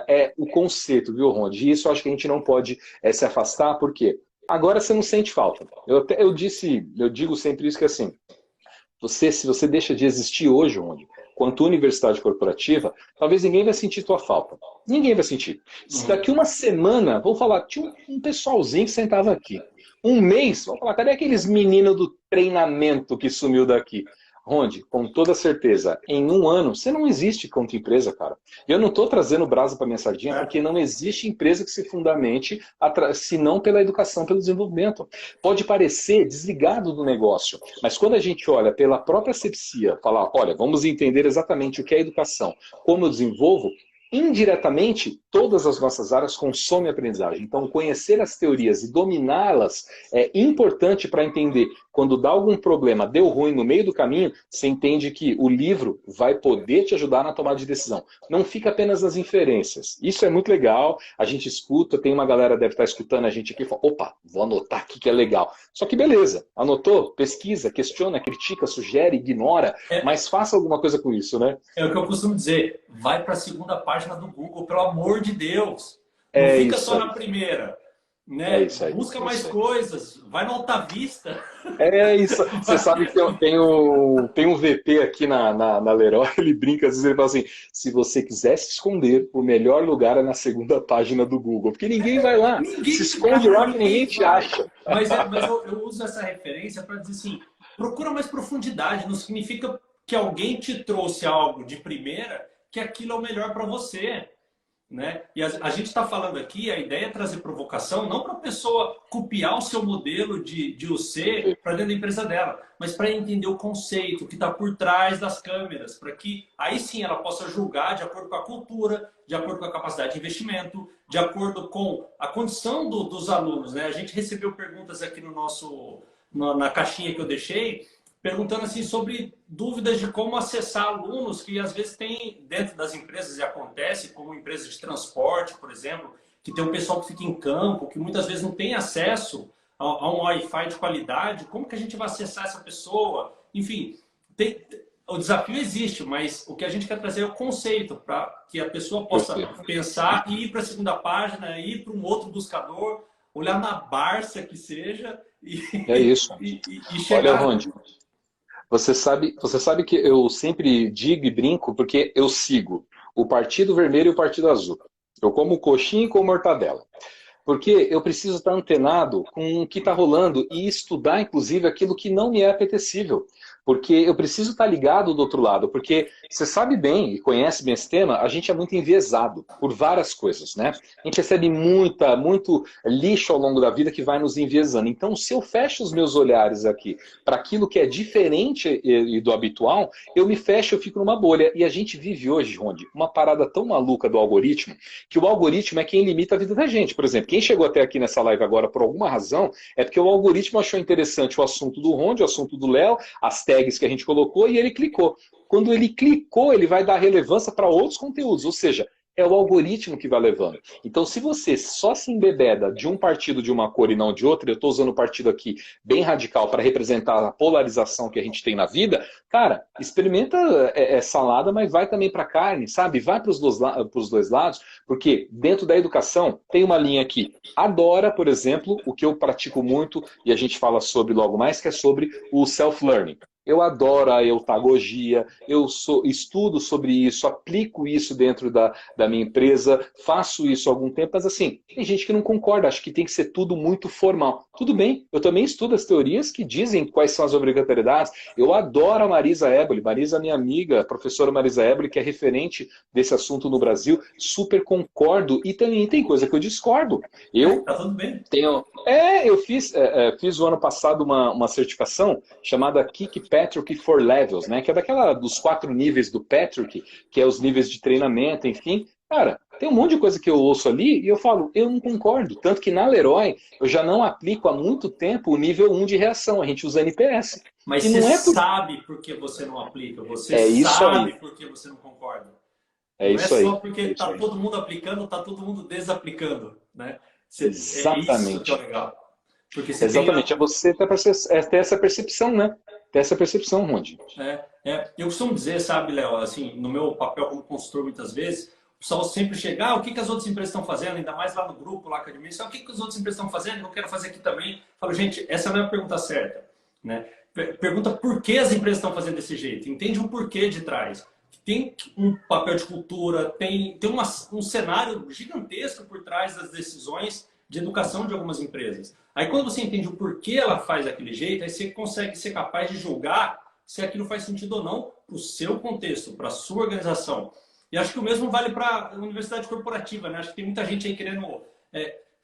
Speaker 2: É o conceito, viu, Rondi? E isso eu acho que a gente não pode se afastar, porque agora você não sente falta. Eu digo sempre isso, que assim, se você deixa de existir hoje, Rondi, quanto universidade corporativa, talvez ninguém vai sentir tua falta. Ninguém vai sentir. Se daqui uma semana, vou falar, tinha um pessoalzinho que sentava aqui. Um mês, vamos falar, cadê aqueles meninos do treinamento que sumiu daqui? Rondi, com toda certeza, em um ano, você não existe contra empresa, cara. Eu não estou trazendo brasa para minha sardinha, porque não existe empresa que se fundamente, se não pela educação, pelo desenvolvimento. Pode parecer desligado do negócio, mas quando a gente olha pela própria asepsia, falar, olha, vamos entender exatamente o que é educação, como eu desenvolvo, indiretamente, todas as nossas áreas consomem aprendizagem. Então, conhecer as teorias e dominá-las é importante para entender quando dá algum problema, deu ruim no meio do caminho, você entende que o livro vai poder te ajudar na tomada de decisão. Não fica apenas nas inferências. Isso é muito legal, a gente escuta, tem uma galera que deve estar escutando a gente aqui e fala, opa, vou anotar aqui que é legal. Só que beleza, anotou, pesquisa, questiona, critica, sugere, ignora, mas faça alguma coisa com isso, né?
Speaker 1: É o que eu costumo dizer, vai para a segunda página do Google, pelo amor de Deus. Não
Speaker 2: É
Speaker 1: fica
Speaker 2: isso
Speaker 1: só
Speaker 2: aí.
Speaker 1: na primeira.
Speaker 2: É
Speaker 1: Né?
Speaker 2: isso aí.
Speaker 1: Busca
Speaker 2: É
Speaker 1: mais
Speaker 2: isso aí.
Speaker 1: coisas, vai no Alta Vista.
Speaker 2: É isso. Você sabe que tem um VP aqui na Leroy, ele brinca, às vezes ele fala assim, se você quiser se esconder, o melhor lugar é na segunda página do Google, porque ninguém vai lá. Se
Speaker 1: Ninguém,
Speaker 2: esconde
Speaker 1: cara,
Speaker 2: lá que ninguém
Speaker 1: ninguém
Speaker 2: te
Speaker 1: vai.
Speaker 2: acha.
Speaker 1: Mas eu uso essa referência para dizer assim, procura mais profundidade, não significa que alguém te trouxe algo de primeira que aquilo é o melhor para você. Né? E a gente está falando aqui, a ideia é trazer provocação, não para a pessoa copiar o seu modelo de UC para dentro da empresa dela, mas para entender o conceito que está por trás das câmeras, para que aí sim ela possa julgar de acordo com a cultura, de acordo com a capacidade de investimento, de acordo com a condição dos alunos. Né? A gente recebeu perguntas aqui no nosso, na caixinha que eu deixei, perguntando assim sobre dúvidas de como acessar alunos que às vezes tem dentro das empresas e acontece, como empresas de transporte, por exemplo, que tem um pessoal que fica em campo, que muitas vezes não tem acesso a um Wi-Fi de qualidade, como que a gente vai acessar essa pessoa? Enfim, o desafio existe, mas o que a gente quer trazer é o conceito, para que a pessoa possa pensar e ir para a segunda página, ir para um outro buscador, olhar na Barça que seja
Speaker 2: É isso.
Speaker 1: e
Speaker 2: Olha,
Speaker 1: chegar.
Speaker 2: Rondi, você sabe que eu sempre digo e brinco porque eu sigo o Partido Vermelho e o Partido Azul. Eu como coxinha e como mortadela. Porque eu preciso estar antenado com o que está rolando e estudar, inclusive, aquilo que não me é apetecível. Porque eu preciso estar ligado do outro lado. Porque você sabe bem e conhece bem esse tema, a gente é muito enviesado por várias coisas, né? A gente recebe muito lixo ao longo da vida que vai nos enviesando. Então, se eu fecho os meus olhares aqui para aquilo que é diferente e do habitual, eu me fecho, eu fico numa bolha. E a gente vive hoje, Rondi, uma parada tão maluca do algoritmo, que o algoritmo é quem limita a vida da gente. Por exemplo, quem chegou até aqui nessa live agora por alguma razão, é porque o algoritmo achou interessante o assunto do Rondi, o assunto do Léo, as tags que a gente colocou e ele clicou. Quando ele clicou, ele vai dar relevância para outros conteúdos, ou seja, é o algoritmo que vai levando. Então, se você só se embebeda de um partido de uma cor e não de outra, eu estou usando o partido aqui bem radical para representar a polarização que a gente tem na vida, cara, experimenta salada, mas vai também para carne, sabe? Vai para os dois lados, porque dentro da educação tem uma linha aqui. Adora, por exemplo, o que eu pratico muito, e a gente fala sobre logo mais, que é sobre o self-learning. Eu adoro a eutagogia, estudo sobre isso, aplico isso dentro da minha empresa, faço isso há algum tempo, mas assim, tem gente que não concorda, acha que tem que ser tudo muito formal. Tudo bem, eu também estudo as teorias que dizem quais são as obrigatoriedades. Eu adoro a Marisa Eboli, Marisa, minha amiga, a professora Marisa Eboli, que é referente desse assunto no Brasil, super concordo, e também tem coisa que eu discordo. Eu
Speaker 1: Tá tudo bem.
Speaker 2: eu fiz o ano passado uma certificação chamada Kirkpatrick for Levels, né? Que é dos 4 níveis do Patrick, que é os níveis de treinamento, enfim. Cara, tem um monte de coisa que eu ouço ali e eu falo, eu não concordo. Tanto que na Leroy eu já não aplico há muito tempo o nível 1 de reação, a gente usa NPS.
Speaker 1: Mas
Speaker 2: E
Speaker 1: você
Speaker 2: não é por...
Speaker 1: sabe por que você não aplica, você
Speaker 2: É isso
Speaker 1: sabe
Speaker 2: aí.
Speaker 1: por que você não concorda.
Speaker 2: É
Speaker 1: Não é
Speaker 2: isso
Speaker 1: só
Speaker 2: aí.
Speaker 1: porque
Speaker 2: É isso
Speaker 1: está
Speaker 2: aí.
Speaker 1: todo mundo aplicando, está todo mundo desaplicando. Né? É isso que é
Speaker 2: Exatamente.
Speaker 1: legal. Porque você tem
Speaker 2: Exatamente. É você ter essa percepção, né? Ter essa percepção, Rondi.
Speaker 1: eu costumo dizer, sabe, Léo, assim, no meu papel como consultor, muitas vezes, o pessoal sempre chega, o que as outras empresas estão fazendo, ainda mais lá no grupo, lá com a administração, o que as outras empresas estão fazendo, eu quero fazer aqui também. Eu falo, gente, essa não é a pergunta certa. Né? Pergunta por que as empresas estão fazendo desse jeito, entende o porquê de trás. Tem um papel de cultura, tem um cenário gigantesco por trás das decisões de educação de algumas empresas. Aí quando você entende o porquê ela faz daquele jeito, aí você consegue ser capaz de julgar se aquilo faz sentido ou não para o seu contexto, para a sua organização. E acho que o mesmo vale para a universidade corporativa, né? Acho que tem muita gente aí querendo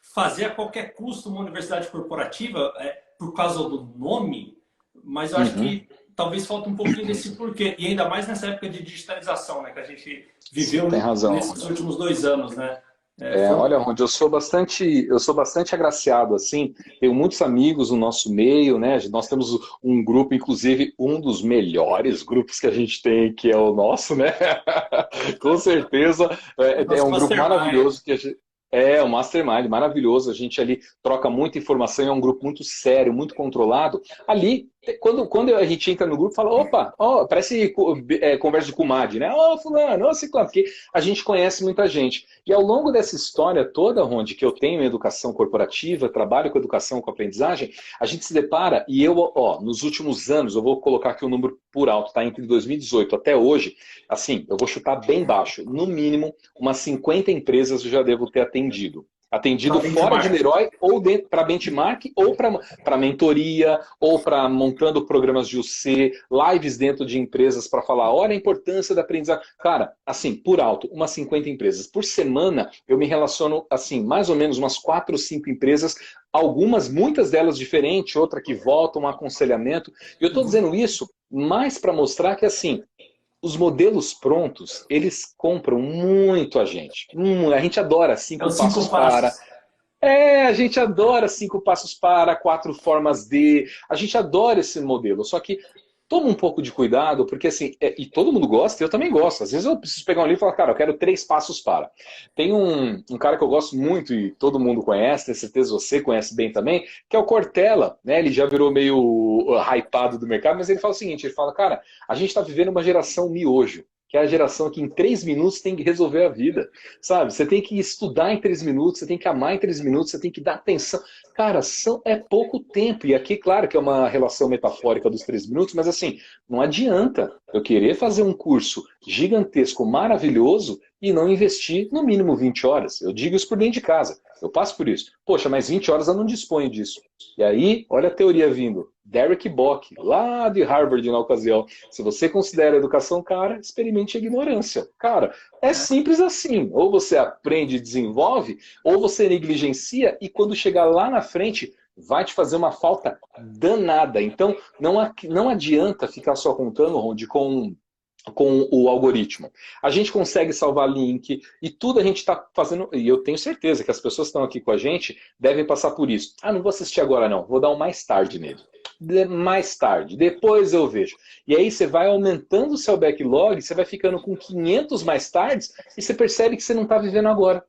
Speaker 1: fazer a qualquer custo uma universidade corporativa por causa do nome, mas eu acho que talvez falta um pouquinho desse porquê. E ainda mais nessa época de digitalização, né? Que a gente viveu
Speaker 2: Tem razão.
Speaker 1: nesses últimos 2 anos, né?
Speaker 2: Olha, Rond, eu sou bastante agraciado, assim, tenho muitos amigos no nosso meio, né? Nós temos um grupo, inclusive, um dos melhores grupos que a gente tem, que é o nosso, né? Com certeza, é
Speaker 1: Nosso
Speaker 2: um grupo
Speaker 1: mastermind.
Speaker 2: maravilhoso que a gente. É, o Mastermind, maravilhoso. A gente ali troca muita informação, é um grupo muito sério, muito controlado. Ali, quando a gente entra no grupo, fala, opa, ó, parece conversa de comadre, né? Ô, fulano, ô, ciclano, porque a gente conhece muita gente. E ao longo dessa história toda, Ronde, que eu tenho em educação corporativa, trabalho com educação, com aprendizagem, a gente se depara, e eu, ó, nos últimos anos, eu vou colocar aqui o número por alto, tá? Entre 2018 até hoje, assim, eu vou chutar bem baixo, no mínimo, umas 50 empresas eu já devo ter atendido.
Speaker 1: Para
Speaker 2: Atendido fora de
Speaker 1: benchmark.
Speaker 2: Leroy, ou para benchmark, ou para mentoria, ou para montando programas de UC, lives dentro de empresas para falar, olha a importância da aprendizagem. Cara, assim, por alto, umas 50 empresas. Por semana, eu me relaciono, assim, mais ou menos umas 4 ou 5 empresas, algumas, muitas delas diferentes, outra que volta, um aconselhamento. E eu estou dizendo isso mais para mostrar que, assim, os modelos prontos, eles compram muito a gente. A gente adora
Speaker 1: É
Speaker 2: cinco
Speaker 1: os cinco
Speaker 2: passos para.
Speaker 1: passos.
Speaker 2: A gente adora 5 passos para, 4 formas de. A gente adora esse modelo. Só que toma um pouco de cuidado, porque assim, e todo mundo gosta, eu também gosto. Às vezes eu preciso pegar um livro e falar, cara, eu quero 3 passos para. Tem um cara que eu gosto muito e todo mundo conhece, tenho certeza você conhece bem também, que é o Cortella, né? Ele já virou meio hypado do mercado, mas ele fala o seguinte, ele fala, cara, a gente está vivendo uma geração miojo. Que é a geração que em 3 minutos tem que resolver a vida, sabe? Você tem que estudar em 3 minutos, você tem que amar em 3 minutos, você tem que dar atenção. Cara, é pouco tempo. E aqui, claro que é uma relação metafórica dos 3 minutos, mas assim, não adianta eu querer fazer um curso gigantesco, maravilhoso, e não investir no mínimo 20 horas. Eu digo isso por dentro de casa. Eu passo por isso. Poxa, mas 20 horas eu não disponho disso. E aí, olha a teoria vindo. Derek Bock, lá de Harvard na ocasião. Se você considera a educação cara, experimente a ignorância. Cara, é simples assim. Ou você aprende e desenvolve, ou você negligencia e quando chegar lá na frente, vai te fazer uma falta danada. Então, não adianta ficar só contando, Ronde, com o algoritmo. A gente consegue salvar link e tudo a gente está fazendo, e eu tenho certeza que as pessoas que estão aqui com a gente devem passar por isso. Ah, não vou assistir agora não, vou dar um mais tarde nele. Mais tarde, depois eu vejo. E aí você vai aumentando o seu backlog, você vai ficando com 500 mais tardes e você percebe que você não está vivendo agora.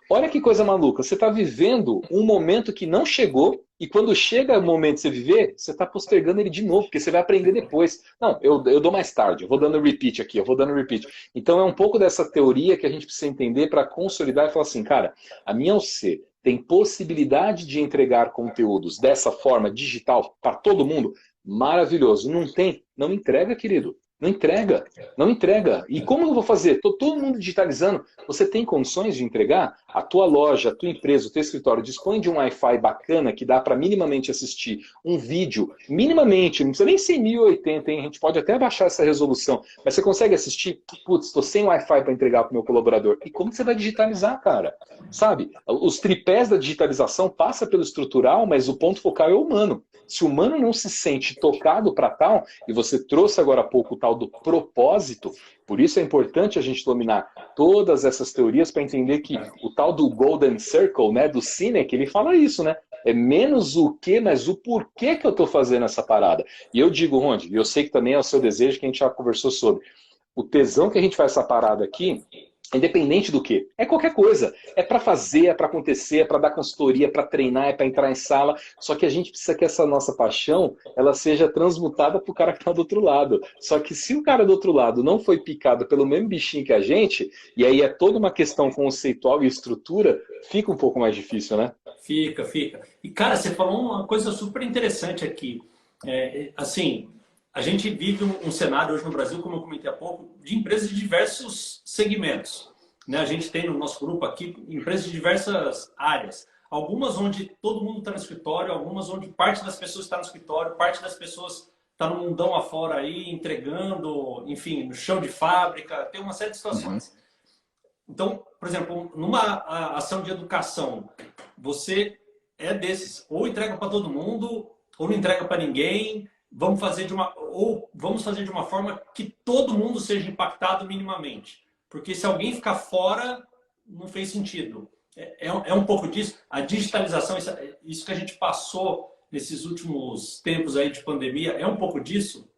Speaker 2: Olha que coisa maluca, você está vivendo um momento que não chegou e quando chega o momento de você viver, você está postergando ele de novo, porque você vai aprender depois. Não, eu dou mais tarde, eu vou dando repeat aqui, eu vou dando repeat. Então é um pouco dessa teoria que a gente precisa entender para consolidar e falar assim, cara, a minha OC tem possibilidade de entregar conteúdos dessa forma digital para todo mundo? Maravilhoso. Não tem? Não entrega, querido. Não entrega, não entrega. E como eu vou fazer? Estou todo mundo digitalizando. Você tem condições de entregar? A tua loja, a tua empresa, o teu escritório dispõe de um Wi-Fi bacana que dá para minimamente assistir um vídeo, minimamente, não precisa nem ser 1080, hein? A gente pode até abaixar essa resolução, mas você consegue assistir? Putz, estou sem Wi-Fi para entregar para o meu colaborador. E como você vai digitalizar, cara? Sabe? Os tripés da digitalização passa pelo estrutural, mas o ponto focal é o humano. Se o humano não se sente tocado para tal, e você trouxe agora há pouco o tal do propósito, por isso é importante a gente dominar todas essas teorias para entender que o tal do Golden Circle, né, do Sinek, ele fala isso, né? É menos o que, mas o porquê que eu estou fazendo essa parada. E eu digo, Rondi, e eu sei que também é o seu desejo que a gente já conversou sobre, o tesão que a gente faz essa parada aqui, independente do que, é qualquer coisa. É para fazer, é para acontecer, é para dar consultoria, é para treinar, é para entrar em sala. Só que a gente precisa que essa nossa paixão ela seja transmutada para o cara que está do outro lado. Só que se o cara do outro lado não foi picado pelo mesmo bichinho que a gente, e aí é toda uma questão conceitual e estrutura, fica um pouco mais difícil, né?
Speaker 1: Fica, fica. E, cara, você falou uma coisa super interessante aqui. Assim, a gente vive um cenário hoje no Brasil, como eu comentei há pouco, de empresas de diversos segmentos. Né? A gente tem no nosso grupo aqui empresas de diversas áreas. Algumas onde todo mundo está no escritório, algumas onde parte das pessoas está no escritório, parte das pessoas tá no mundão afora aí, entregando, enfim, no chão de fábrica, tem uma série de situações. Então, por exemplo, numa ação de educação, você é desses, ou entrega para todo mundo, ou não entrega para ninguém, vamos fazer de uma forma que todo mundo seja impactado minimamente. Porque se alguém ficar fora, não fez sentido. É um pouco disso. A digitalização, isso que a gente passou nesses últimos tempos aí de pandemia, é um pouco disso?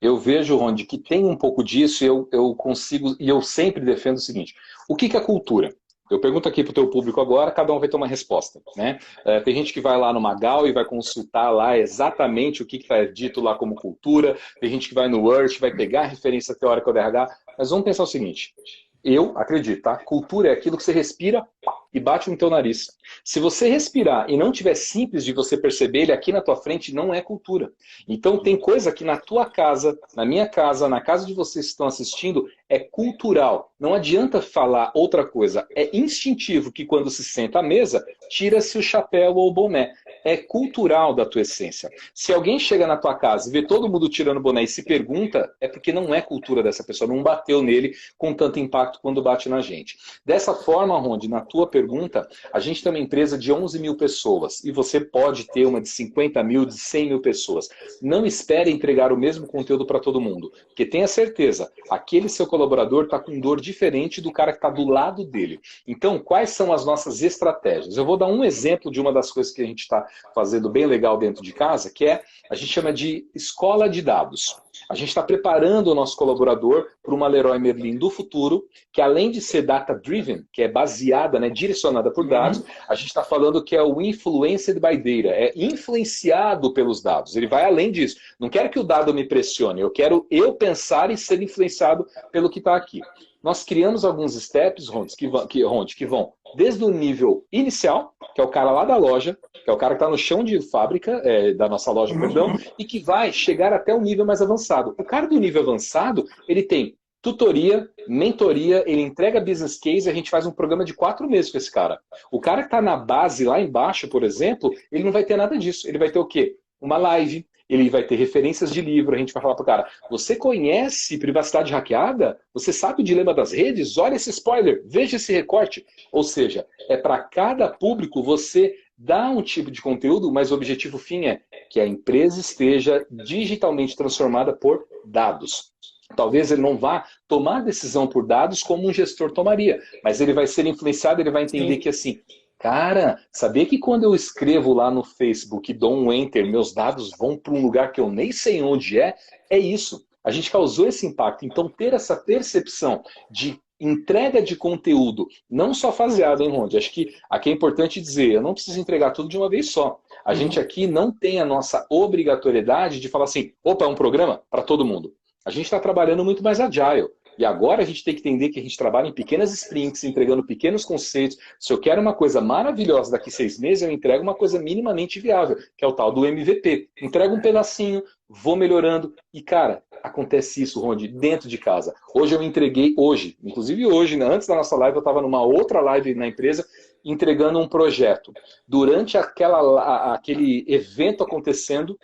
Speaker 2: Eu vejo, Ronde, que tem um pouco disso e eu consigo, e eu sempre defendo o seguinte: o que é cultura? Eu pergunto aqui para o teu público agora, cada um vai ter uma resposta, né? Tem gente que vai lá no Magal e vai consultar lá exatamente o que está dito lá como cultura, tem gente que vai no Word, vai pegar a referência teórica do RH, mas vamos pensar o seguinte: eu acredito, tá? Cultura é aquilo que você respira e bate no teu nariz. Se você respirar e não tiver simples de você perceber ele aqui na tua frente, não é cultura. Então tem coisa que na tua casa, na minha casa, na casa de vocês que estão assistindo, é cultural. Não adianta falar outra coisa. É instintivo que quando se senta à mesa, tira-se o chapéu ou o boné. É cultural da tua essência. Se alguém chega na tua casa e vê todo mundo tirando o boné e se pergunta, é porque não é cultura dessa pessoa, não bateu nele com tanto impacto quando bate na gente. Dessa forma, Rondi, na tua pergunta, a gente tem uma empresa de 11 mil pessoas e você pode ter uma de 50 mil, de 100 mil pessoas. Não espere entregar o mesmo conteúdo para todo mundo, porque tenha certeza, aquele seu colaborador está com dor diferente do cara que está do lado dele. Então, quais são as nossas estratégias? Eu vou dar um exemplo de uma das coisas que a gente está fazendo bem legal dentro de casa, que é, a gente chama de escola de dados. A gente está preparando o nosso colaborador para uma Leroy Merlin do futuro, que além de ser data-driven, que é baseada, né, direcionada por dados, a gente está falando que é o influenced by data, é influenciado pelos dados. Ele vai além disso. Não quero que o dado me pressione, eu quero eu pensar e ser influenciado pelo que está aqui. Nós criamos alguns steps, Rondes, que vão desde o nível inicial, que é o cara lá da loja, que é o cara que está no chão de fábrica, da nossa loja, perdão, e que vai chegar até o nível mais avançado. O cara do nível avançado, ele tem tutoria, mentoria, ele entrega business case e a gente faz um programa de 4 meses com esse cara. O cara que está na base, lá embaixo, por exemplo, ele não vai ter nada disso. Ele vai ter o quê? Uma live, ele vai ter referências de livro, a gente vai falar para o cara, você conhece privacidade hackeada? Você sabe o dilema das redes? Olha esse spoiler, veja esse recorte. Ou seja, é para cada público você dar um tipo de conteúdo, mas o objetivo fim é que a empresa esteja digitalmente transformada por dados. Talvez ele não vá tomar decisão por dados como um gestor tomaria, mas ele vai ser influenciado, ele vai entender que assim, cara, sabia que quando eu escrevo lá no Facebook e dou um enter, meus dados vão para um lugar que eu nem sei onde é? É isso. A gente causou esse impacto. Então, ter essa percepção de entrega de conteúdo, não só faseado, hein, Ronde? Acho que aqui é importante dizer, eu não preciso entregar tudo de uma vez só. A gente aqui não tem a nossa obrigatoriedade de falar assim, opa, é um programa para todo mundo. A gente está trabalhando muito mais agile. E agora a gente tem que entender que a gente trabalha em pequenas sprints, entregando pequenos conceitos. Se eu quero uma coisa maravilhosa daqui a 6 meses, eu entrego uma coisa minimamente viável, que é o tal do MVP. Entrego um pedacinho, vou melhorando. E, cara, acontece isso, Rondi, dentro de casa. Hoje eu entreguei, inclusive hoje, né, antes da nossa live, eu estava numa outra live na empresa, entregando um projeto. Durante aquele evento acontecendo,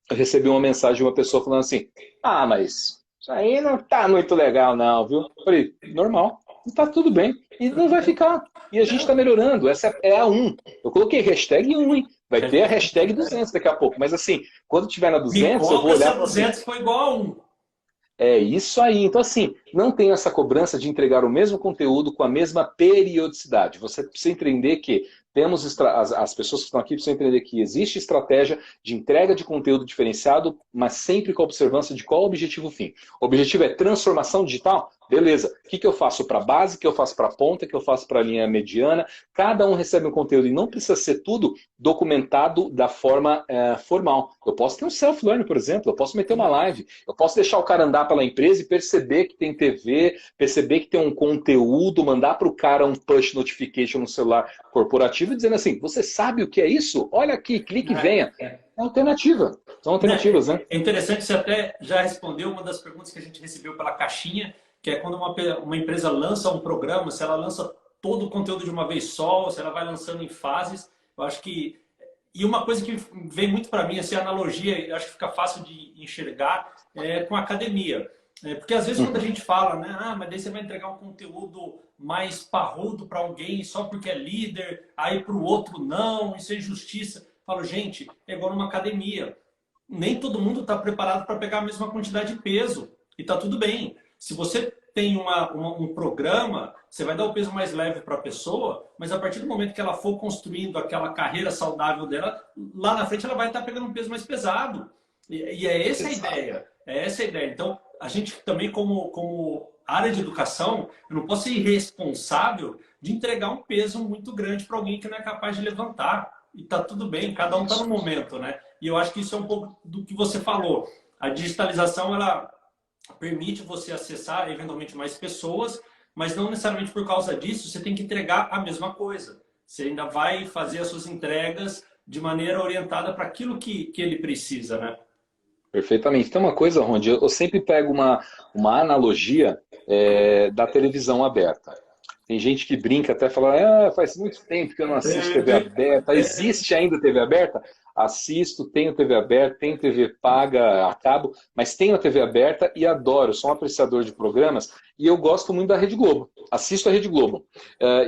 Speaker 2: eu recebi uma mensagem de uma pessoa falando assim, mas isso aí não tá muito legal não, viu? Eu falei, normal, tá tudo bem. E não vai ficar. E a gente está melhorando. Essa é a 1. Eu coloquei hashtag 1, hein? Vai ter a hashtag 200 daqui a pouco. Mas assim, quando tiver na 200, eu vou olhar
Speaker 1: para 200 foi igual a 1.
Speaker 2: É isso aí. Então, assim, não tem essa cobrança de entregar o mesmo conteúdo com a mesma periodicidade. Você precisa entender que temos as pessoas que estão aqui precisam entender que existe estratégia de entrega de conteúdo diferenciado, mas sempre com a observância de qual é o objetivo fim. O objetivo é transformação digital? Beleza. O que eu faço para a base, o que eu faço para a ponta, o que eu faço para a linha mediana? Cada um recebe um conteúdo e não precisa ser tudo documentado da forma formal. Eu posso ter um self-learning, por exemplo, eu posso meter uma live, eu posso deixar o cara andar pela empresa e perceber que tem TV, perceber que tem um conteúdo, mandar para o cara um push notification no celular corporativo dizendo assim, você sabe o que é isso? Olha aqui, clique e venha. É alternativa. São alternativas, né?
Speaker 1: É interessante, você até já respondeu uma das perguntas que a gente recebeu pela caixinha, que é quando uma empresa lança um programa, se ela lança todo o conteúdo de uma vez só, se ela vai lançando em fases. Eu acho que E uma coisa que vem muito para mim, assim, a analogia, acho que fica fácil de enxergar, com a academia. Porque às vezes quando a gente fala, né, mas daí você vai entregar um conteúdo mais parrudo para alguém só porque é líder, aí para o outro não, isso é injustiça. Eu falo, gente, é igual numa academia. Nem todo mundo está preparado para pegar a mesma quantidade de peso. E está tudo bem. Se você tem um programa, você vai dar o peso mais leve para a pessoa, mas a partir do momento que ela for construindo aquela carreira saudável dela, lá na frente ela vai estar pegando um peso mais pesado. E é essa a ideia. É essa a ideia. Então, a gente também, como área de educação, eu não posso ser irresponsável de entregar um peso muito grande para alguém que não é capaz de levantar. E tá tudo bem, cada um está no momento, né? E eu acho que isso é um pouco do que você falou. A digitalização, ela permite você acessar eventualmente mais pessoas, mas não necessariamente por causa disso você tem que entregar a mesma coisa. Você ainda vai fazer as suas entregas de maneira orientada para aquilo que ele precisa, né?
Speaker 2: Perfeitamente. Tem uma coisa, Rondi, eu sempre pego uma analogia da televisão aberta. Tem gente que brinca até fala, faz muito tempo que eu não assisto TV aberta. Existe ainda TV aberta? Assisto, tenho TV aberta, tenho TV paga a cabo, mas tenho a TV aberta e adoro, sou um apreciador de programas e eu gosto muito da Rede Globo. Assisto a Rede Globo.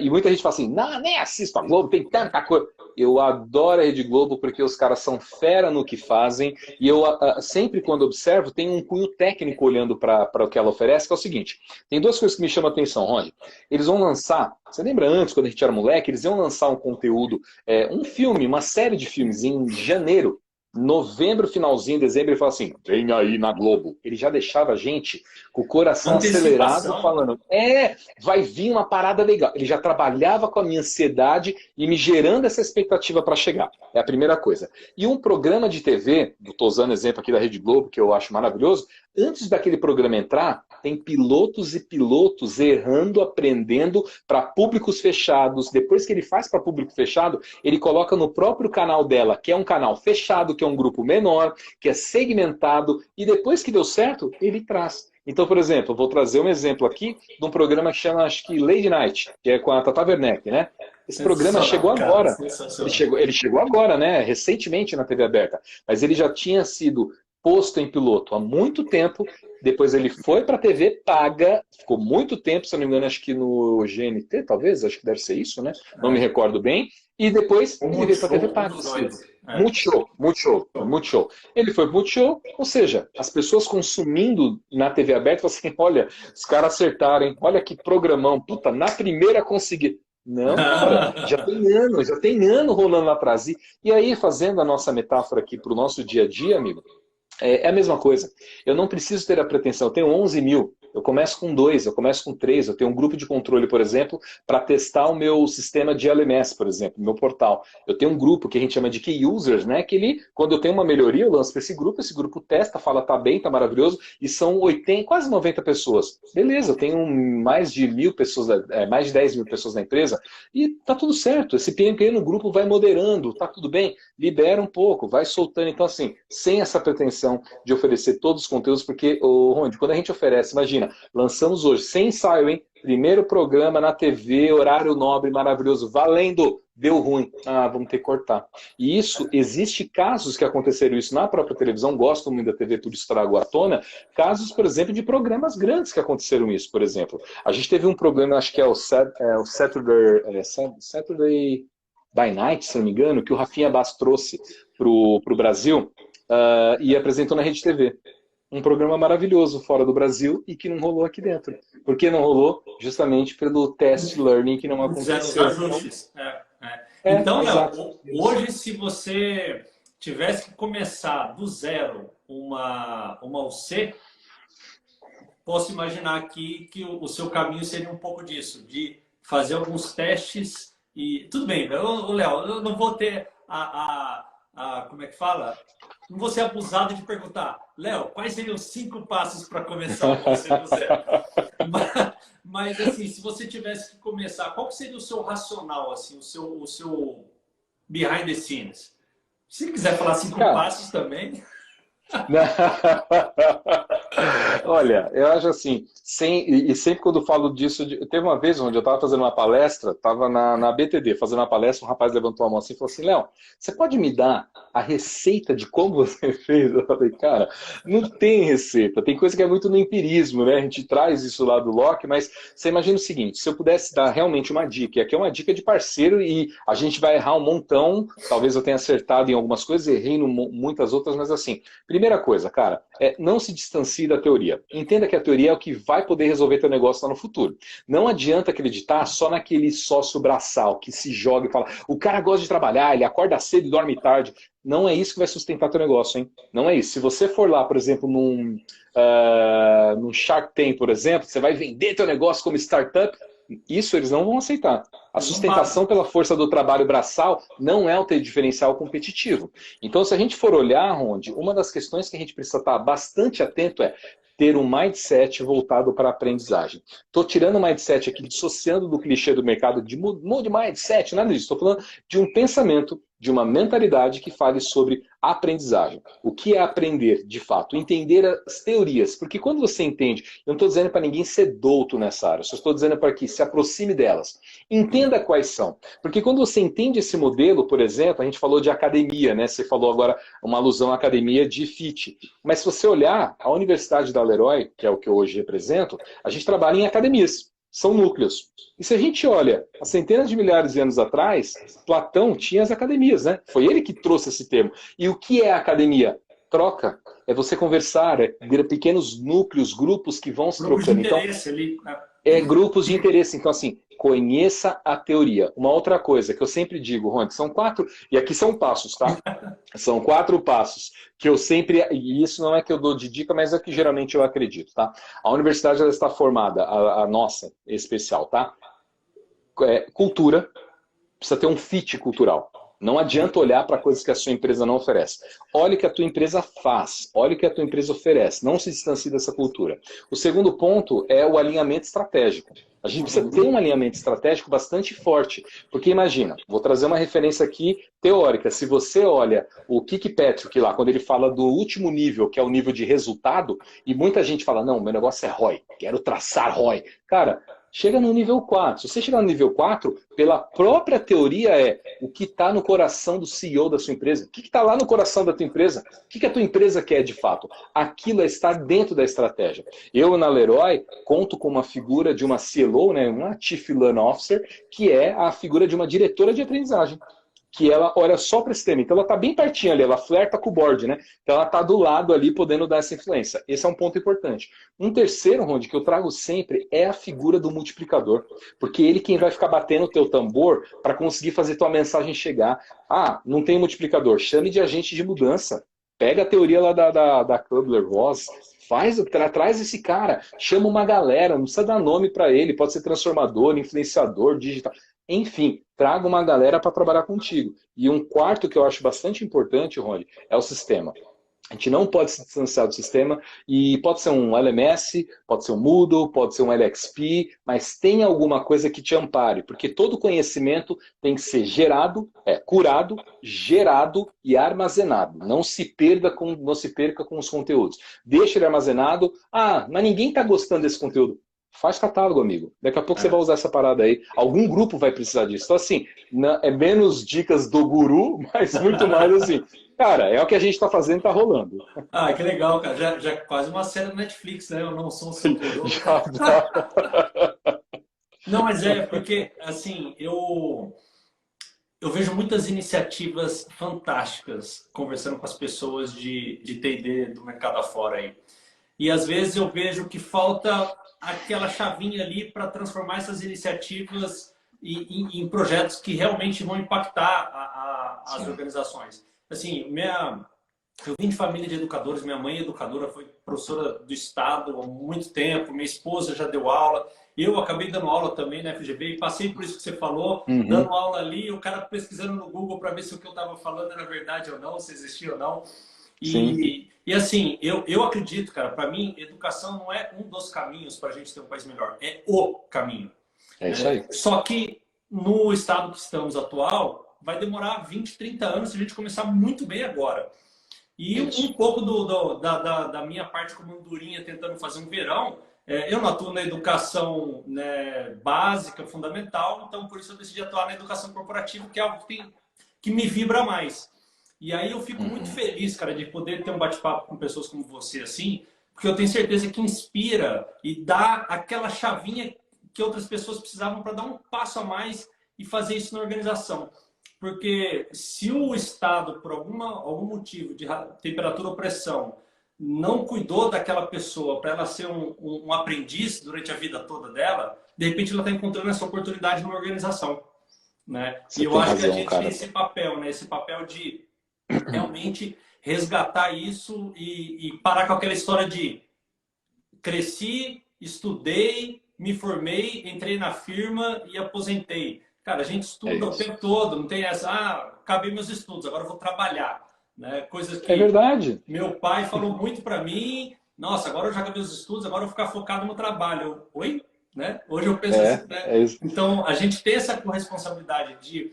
Speaker 2: E muita gente fala assim, não, nem assisto a Globo, tem tanta coisa. Eu adoro a Rede Globo porque os caras são fera no que fazem e eu sempre quando observo tem um cunho técnico olhando para o que ela oferece, que é o seguinte, tem duas coisas que me chamam a atenção, Rony. Eles vão lançar, você lembra antes, quando a gente era moleque, eles iam lançar um conteúdo, um filme, uma série de filmes em janeiro, novembro, finalzinho, dezembro, ele fala assim, vem aí na Globo. Ele já deixava a gente com o coração acelerado, falando, vai vir uma parada legal. Ele já trabalhava com a minha ansiedade e me gerando essa expectativa para chegar. É a primeira coisa. E um programa de TV, estou usando exemplo aqui da Rede Globo, que eu acho maravilhoso, antes daquele programa entrar, tem pilotos e pilotos errando, aprendendo para públicos fechados. Depois que ele faz para público fechado, ele coloca no próprio canal dela, que é um canal fechado, que é um grupo menor, que é segmentado, e depois que deu certo, ele traz. Então, por exemplo, vou trazer um exemplo aqui de um programa que chama, acho que Lady Night, que é com a Tata Werneck, né? Esse programa chegou agora. Ele chegou agora, né? Recentemente na TV aberta. Mas ele já tinha sido posto em piloto há muito tempo. Depois ele foi para a TV paga, ficou muito tempo, se eu não me engano, acho que no GNT, talvez, acho que deve ser isso, né? Não me recordo bem. E depois ele veio para a TV paga. Multishow. Ele foi para Multishow, ou seja, as pessoas consumindo na TV aberta, falam assim, olha, os caras acertaram, hein? Olha que programão, puta, na primeira consegui. Não, cara, já tem ano rolando lá atrás. E aí, fazendo a nossa metáfora aqui para o nosso dia a dia, amigo, é a mesma coisa. Eu não preciso ter a pretensão, eu tenho 11 mil, eu começo com 2, eu começo com 3, eu tenho um grupo de controle, por exemplo, para testar o meu sistema de LMS, por exemplo, meu portal. Eu tenho um grupo que a gente chama de Key Users, né? Que ele, quando eu tenho uma melhoria, eu lanço para esse grupo testa, fala tá bem, tá maravilhoso, e são 80, quase 90 pessoas. Beleza, eu tenho mais de 1.000 pessoas, mais de 10 mil pessoas na empresa, e tá tudo certo. Esse pequeno grupo vai moderando, tá tudo bem, libera um pouco, vai soltando. Então, assim, sem essa pretensão de oferecer todos os conteúdos, porque, Rondi, quando a gente oferece, imagina, lançamos hoje, sem ensaio, hein? Primeiro programa na TV, horário nobre, maravilhoso, valendo, deu ruim. Vamos ter que cortar. E isso, existe casos que aconteceram isso na própria televisão, gosto muito da TV, por isso trago à tona, casos, por exemplo, de programas grandes que aconteceram isso, por exemplo. A gente teve um programa, acho que é o Saturday by Night, se não me engano, que o Rafinha Bass trouxe para o Brasil, e apresentou na Rede TV. Um programa maravilhoso fora do Brasil e que não rolou aqui dentro. Por que não rolou? Justamente pelo test learning que não aconteceu.
Speaker 1: Ajustes. Então, Léo, hoje se você tivesse que começar do zero uma UC, posso imaginar aqui que o seu caminho seria um pouco disso, de fazer alguns testes e... Tudo bem, Léo, eu não vou ter como é que fala? Não vou ser abusado de perguntar, Léo, quais seriam os 5 passos para começar você do zero? Mas, assim, se você tivesse que começar, qual seria o seu racional, assim, o seu behind the scenes? Se quiser falar 5 passos também.
Speaker 2: Olha, eu acho assim, e sempre quando eu falo disso, teve uma vez onde eu estava fazendo uma palestra, estava na BTD fazendo uma palestra, um rapaz levantou a mão assim e falou assim, Léo, você pode me dar a receita de como você fez? Eu falei, cara, não tem receita, tem coisa que é muito no empirismo, né? A gente traz isso lá do Locke, mas você imagina o seguinte, se eu pudesse dar realmente uma dica, e aqui é uma dica de parceiro e a gente vai errar um montão, talvez eu tenha acertado em algumas coisas, errei em muitas outras, mas assim, primeira coisa, cara, não se distancie da teoria. Entenda que a teoria é o que vai poder resolver teu negócio lá no futuro. Não adianta acreditar só naquele sócio braçal que se joga e fala, o cara gosta de trabalhar, ele acorda cedo e dorme tarde. Não é isso que vai sustentar teu negócio, hein? Não é isso. Se você for lá, por exemplo, num Shark Tank, por exemplo, você vai vender teu negócio como startup, isso eles não vão aceitar. A
Speaker 1: Eles não pagam.
Speaker 2: sustentação pela força do trabalho braçal não é o teu diferencial competitivo. Então, se a gente for olhar, Ronde, uma das questões que a gente precisa estar bastante atento é ter um mindset voltado para a aprendizagem. Estou tirando o mindset aqui, dissociando do clichê do mercado de mude mindset, nada disso. Estou falando de um pensamento, de uma mentalidade que fale sobre aprendizagem. O que é aprender, de fato? Entender as teorias. Porque quando você entende, eu não estou dizendo para ninguém ser douto nessa área, eu só estou dizendo para que se aproxime delas. Entenda quais são. Porque quando você entende esse modelo, por exemplo, a gente falou de academia, né? Você falou agora uma alusão à academia de fit. Mas se você olhar, a Universidade da Leroy, que é o que eu hoje represento, a gente trabalha em academias. São núcleos. E se a gente olha, há centenas de milhares de anos atrás, Platão tinha as academias, né? Foi ele que trouxe esse termo. E o que é a academia? Troca. É você conversar, é pequenos núcleos, grupos que vão se
Speaker 1: Grupos de
Speaker 2: trocando. Então,
Speaker 1: interesse ali, né?
Speaker 2: grupos de interesse. Então, assim, conheça a teoria. Uma outra coisa que eu sempre digo, Rony, são 4, e aqui são passos, tá? São 4 passos que eu sempre, e isso não é que eu dou de dica, mas é que geralmente eu acredito, tá? A universidade ela está formada, a nossa especial, tá? Cultura, precisa ter um fit cultural. Não adianta olhar para coisas que a sua empresa não oferece. Olhe o que a tua empresa faz, olhe o que a tua empresa oferece. Não se distancie dessa cultura. O segundo ponto é o alinhamento estratégico. A gente precisa ter um alinhamento estratégico bastante forte. Porque imagina, vou trazer uma referência aqui teórica. Se você olha o Kirkpatrick lá, quando ele fala do último nível, que é o nível de resultado, e muita gente fala, não, meu negócio é ROI, quero traçar ROI. Cara, chega no nível 4. Se você chegar no nível 4, pela própria teoria o que está no coração do CEO da sua empresa. O que está lá no coração da tua empresa? O que a tua empresa quer de fato? Aquilo é estar dentro da estratégia. Eu, na Leroy, conto com uma figura de uma CLO, né, uma Chief Learning Officer, que é a figura de uma diretora de aprendizagem. Que ela olha só para esse tema. Então ela está bem pertinho ali, ela flerta com o board, né? Então ela está do lado ali, podendo dar essa influência. Esse é um ponto importante. Um terceiro, Ronde, que eu trago sempre é a figura do multiplicador. Porque ele quem vai ficar batendo o teu tambor para conseguir fazer tua mensagem chegar. Ah, não tem multiplicador. Chame de agente de mudança. Pega a teoria lá da Kubler-Ross, traz esse cara, chama uma galera, não precisa dar nome para ele, pode ser transformador, influenciador, digital. Enfim, traga uma galera para trabalhar contigo. E um quarto que eu acho bastante importante, Rony, é o sistema. A gente não pode se distanciar do sistema e pode ser um LMS, pode ser um Moodle, pode ser um LXP, mas tem alguma coisa que te ampare, porque todo conhecimento tem que ser gerado, curado, gerado e armazenado. Não se perca com os conteúdos. Deixa ele armazenado. Ah, mas ninguém está gostando desse conteúdo. Faz catálogo, amigo. Daqui a pouco você vai usar essa parada aí. Algum grupo vai precisar disso. Então, assim, é menos dicas do guru, mas muito mais assim. Cara, é o que a gente está fazendo, está rolando.
Speaker 1: Ah, que legal, cara. Já é quase uma série do Netflix, né? Eu não sou um seu guru.
Speaker 2: Já, já.
Speaker 1: Não, mas é porque, assim, eu vejo muitas iniciativas fantásticas conversando com as pessoas de T&D do mercado afora aí. E às vezes eu vejo que falta aquela chavinha ali para transformar essas iniciativas em projetos que realmente vão impactar as organizações. Assim, eu vim de família de educadores, minha mãe é educadora, foi professora do estado há muito tempo, minha esposa já deu aula, eu acabei dando aula também na FGV e passei por isso que você falou, dando aula ali, o cara pesquisando no Google para ver se o que eu estava falando era verdade ou não, se existia ou não.
Speaker 2: Sim,
Speaker 1: E assim, eu acredito, cara, para mim, educação não é um dos caminhos para a gente ter um país melhor, é o caminho.
Speaker 2: é isso aí.
Speaker 1: Só que no estado que estamos atual, vai demorar 20, 30 anos se a gente começar muito bem agora. E um
Speaker 2: Isso.
Speaker 1: pouco da minha parte como andorinha tentando fazer um verão, eu não atuo na educação, né, básica, fundamental, então por isso eu decidi atuar na educação corporativa, que é algo que me vibra mais. E aí eu fico muito
Speaker 2: Uhum.
Speaker 1: feliz, cara, de poder ter um bate-papo com pessoas como você, assim, porque eu tenho certeza que inspira e dá aquela chavinha que outras pessoas precisavam para dar um passo a mais e fazer isso na organização. Porque se o Estado, por algum motivo de temperatura ou pressão, não cuidou daquela pessoa para ela ser um aprendiz durante a vida toda dela, de repente ela está encontrando essa oportunidade numa organização. Né? E
Speaker 2: Você
Speaker 1: eu
Speaker 2: tem
Speaker 1: acho que a
Speaker 2: razão,
Speaker 1: gente tem
Speaker 2: cara.
Speaker 1: esse papel, né? Esse papel de realmente resgatar isso e parar com aquela história de cresci, estudei, me formei, entrei na firma e aposentei. Cara, a gente
Speaker 2: É
Speaker 1: estuda o
Speaker 2: isso.
Speaker 1: tempo todo, não tem essa, acabei meus estudos, agora eu vou trabalhar. Né? Coisas
Speaker 2: É
Speaker 1: que
Speaker 2: verdade.
Speaker 1: meu pai falou muito para mim, nossa, agora eu já acabei os estudos, agora eu vou ficar focado no trabalho. Oi? Né? Hoje eu penso assim, né?
Speaker 2: É isso.
Speaker 1: Então, a gente tem essa corresponsabilidade de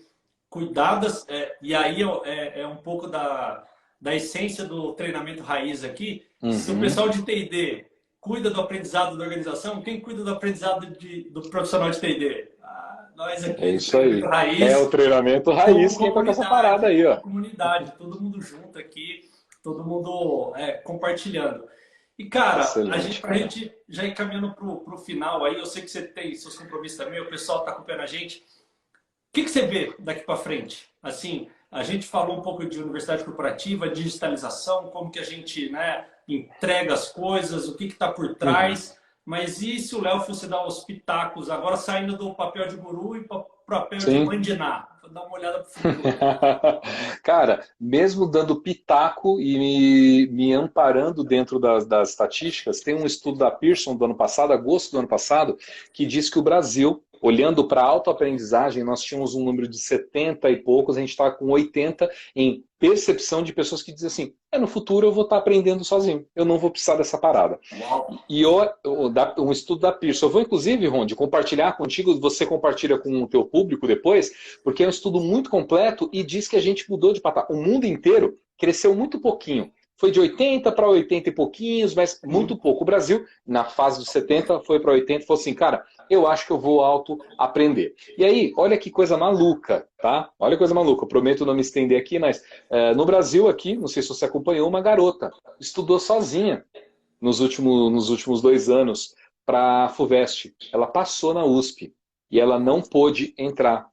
Speaker 1: cuidadas, e aí é um pouco da essência do treinamento raiz aqui. Se o
Speaker 2: Uhum.
Speaker 1: pessoal de T&D cuida do aprendizado da organização, quem cuida do aprendizado do profissional de T&D? Nós
Speaker 2: É
Speaker 1: aqui do
Speaker 2: isso
Speaker 1: treinamento
Speaker 2: aí. É o
Speaker 1: raiz,
Speaker 2: treinamento raiz que entra com essa parada aí,
Speaker 1: como
Speaker 2: ó.
Speaker 1: comunidade, todo mundo junto aqui, todo mundo compartilhando. E, cara,
Speaker 2: Excelente,
Speaker 1: pra
Speaker 2: cara.
Speaker 1: gente já ir caminhando pro final aí, eu sei que você tem seus compromissos também, o pessoal tá acompanhando a gente que você vê daqui para frente? Assim, a gente falou um pouco de universidade corporativa, digitalização, como que a gente, né, entrega as coisas, o que está por
Speaker 2: Uhum.
Speaker 1: trás. Mas e se o Léo fosse dar os pitacos, agora saindo do papel de guru e para o papel de
Speaker 2: Sim.
Speaker 1: mandiná? Vou dar uma olhada para o futuro.
Speaker 2: Cara, mesmo dando pitaco e me amparando dentro das estatísticas, tem um estudo da Pearson do ano passado, agosto do ano passado, que diz que o Brasil, olhando para a autoaprendizagem, nós tínhamos um número de 70 e poucos, a gente está com 80 em percepção de pessoas que dizem assim, no futuro eu vou estar aprendendo sozinho, eu não vou precisar dessa parada.
Speaker 1: Uau!
Speaker 2: Um estudo da Pearson. Eu vou, inclusive, Rondi, compartilhar contigo, você compartilha com o teu público depois, porque é um estudo muito completo e diz que a gente mudou de patamar. O mundo inteiro cresceu muito pouquinho. Foi de 80 para 80 e pouquinhos, mas muito
Speaker 1: Uhum.
Speaker 2: pouco. O Brasil, na fase dos 70, foi para 80 e falou assim, cara, eu acho que eu vou auto aprender. E aí, olha que coisa maluca, tá? Olha que coisa maluca. Eu prometo não me estender aqui, mas no Brasil aqui, não sei se você acompanhou, uma garota estudou sozinha nos últimos 2 anos para a FUVEST. Ela passou na USP e ela não pôde entrar.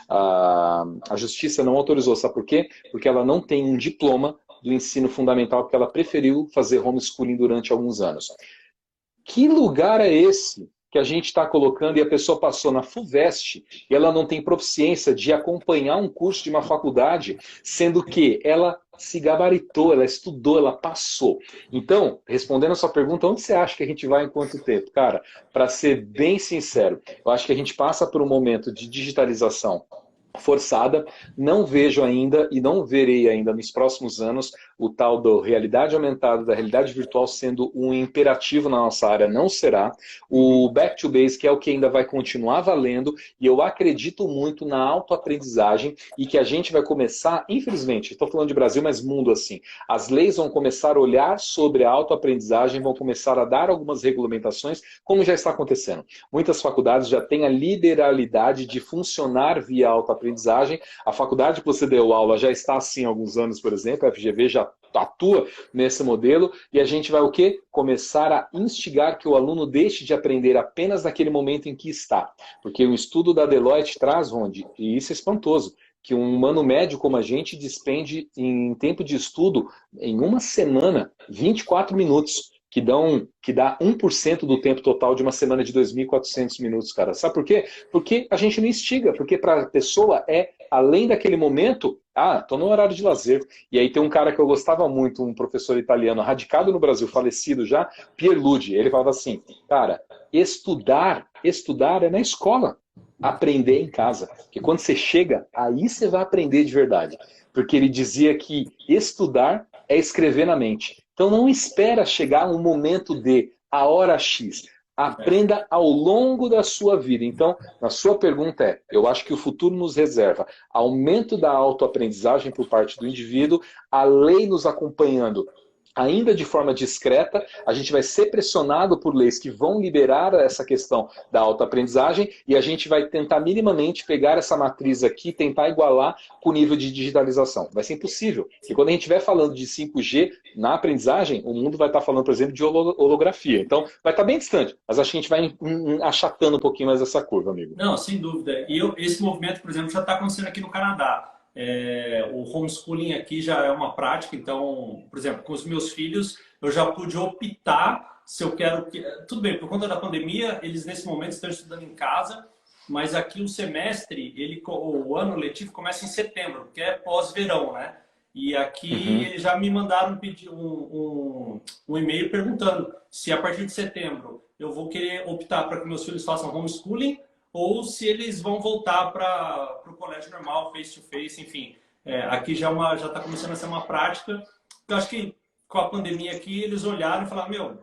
Speaker 2: A justiça não autorizou. Sabe por quê? Porque ela não tem um diploma do ensino fundamental, porque ela preferiu fazer homeschooling durante alguns anos. Que lugar é esse que a gente está colocando e a pessoa passou na FUVEST e ela não tem proficiência de acompanhar um curso de uma faculdade, sendo que ela se gabaritou, ela estudou, ela passou. Então, respondendo a sua pergunta, onde você acha que a gente vai em quanto tempo? Cara, para ser bem sincero, eu acho que a gente passa por um momento de digitalização forçada, não vejo ainda e não verei ainda nos próximos anos o tal da realidade aumentada, da realidade virtual sendo um imperativo na nossa área, não será. O
Speaker 1: Uhum.
Speaker 2: back to base, que é o que ainda vai continuar valendo, e eu acredito muito na autoaprendizagem e que a gente vai começar, infelizmente, estou falando de Brasil, mas mundo assim, as leis vão começar a olhar sobre a autoaprendizagem, vão começar a dar algumas regulamentações, como já está acontecendo. Muitas faculdades já têm a liberalidade de funcionar via autoaprendizagem. A faculdade que você deu aula já está assim há alguns anos, por exemplo, a FGV já atua nesse modelo, e a gente vai o quê? Começar a instigar que o aluno deixe de aprender apenas naquele momento em que está. Porque o estudo da Deloitte traz, Rondi, e isso é espantoso, que um humano médio como a gente despende em tempo de estudo, em uma semana, 24 minutos que dá 1% do tempo total de uma semana de 2.400 minutos, cara. Sabe por quê? Porque a gente não instiga, porque para a pessoa além daquele momento, tô no horário de lazer. E aí tem um cara que eu gostava muito, um professor italiano, radicado no Brasil, falecido já, Pierluigi. Ele falava assim, cara, estudar é na escola, aprender é em casa. Porque quando você chega, aí você vai aprender de verdade. Porque ele dizia que estudar é escrever na mente. Então não espera chegar um momento de a hora X. Aprenda ao longo da sua vida. Então, na sua pergunta eu acho que o futuro nos reserva aumento da autoaprendizagem por parte do indivíduo, a lei nos acompanhando ainda de forma discreta, a gente vai ser pressionado por leis que vão liberar essa questão da autoaprendizagem e a gente vai tentar minimamente pegar essa matriz aqui, tentar igualar com o nível de digitalização. Vai ser impossível. E quando a gente estiver falando de 5G na aprendizagem, o mundo vai estar falando, por exemplo, de holografia. Então, vai estar bem distante, mas acho que a gente vai achatando um pouquinho mais essa curva, amigo.
Speaker 1: Não, sem dúvida. E esse movimento, por exemplo, já está acontecendo aqui no Canadá. O homeschooling aqui já é uma prática, então, por exemplo, com os meus filhos, eu já pude optar se eu quero... Tudo bem, por conta da pandemia, eles nesse momento estão estudando em casa, mas aqui o semestre, o ano letivo começa em setembro, que é pós-verão, né? E aqui eles já me mandaram um e-mail perguntando se a partir de setembro eu vou querer optar para que meus filhos façam homeschooling ou se eles vão voltar para o colégio normal, face-to-face, enfim. Aqui já está começando a ser uma prática. Eu acho que com a pandemia aqui, eles olharam e falaram, meu,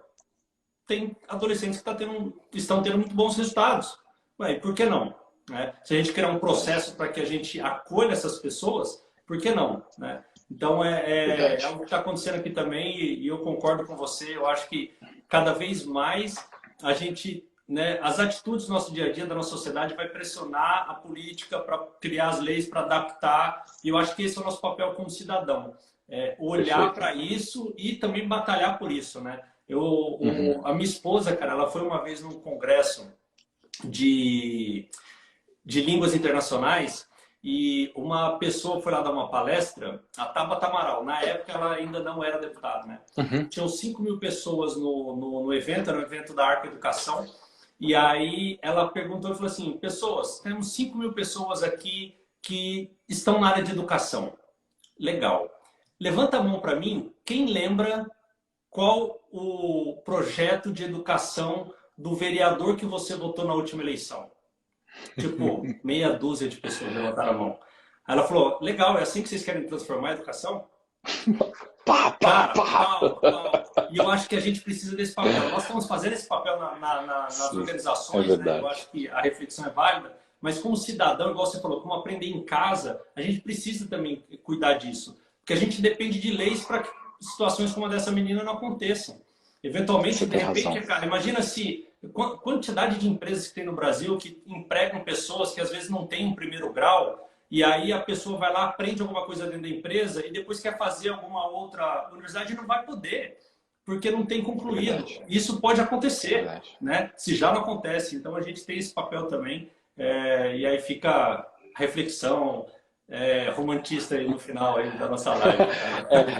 Speaker 1: tem adolescentes que estão tendo muito bons resultados. Ué, por que não? Né? Se a gente criar um processo para que a gente acolha essas pessoas, por que não? Né? Então, é algo que está acontecendo aqui também e eu concordo com você. Eu acho que cada vez mais a gente... Né, as atitudes do nosso dia a dia, da nossa sociedade, vai pressionar a política para criar as leis, para adaptar. E eu acho que esse é o nosso papel como cidadão. Olhar para isso e também batalhar por isso. Né? A minha esposa, cara, ela foi uma vez num congresso de línguas internacionais e uma pessoa foi lá dar uma palestra, a Tabata Amaral. Na época, ela ainda não era deputada. Né? Tinham 5.000 pessoas no evento, era um evento da Arco Educação. E aí ela perguntou e falou assim, pessoas, temos 5.000 pessoas aqui que estão na área de educação. Legal. Levanta a mão para mim, quem lembra qual o projeto de educação do vereador que você votou na última eleição? Tipo, meia dúzia de pessoas levantaram a mão. Aí ela falou, legal, é assim que vocês querem transformar a educação? Cara, e eu acho que a gente precisa desse papel. Nós estamos fazendo esse papel nas organizações, né? Eu acho que a reflexão é válida, mas como cidadão, igual você falou, como aprender em casa, a gente precisa também cuidar disso. Porque a gente depende de leis para que situações como a dessa menina não aconteçam. Eventualmente, de repente, cara, imagina se quantidade de empresas que tem no Brasil que empregam pessoas que às vezes não têm um primeiro grau. E aí a pessoa vai lá, aprende alguma coisa dentro da empresa e depois quer fazer alguma outra universidade e não vai poder, porque não tem concluído. Isso pode acontecer, né? Se já não acontece. Então a gente tem esse papel também. E aí fica a reflexão romantista aí no final aí da nossa live.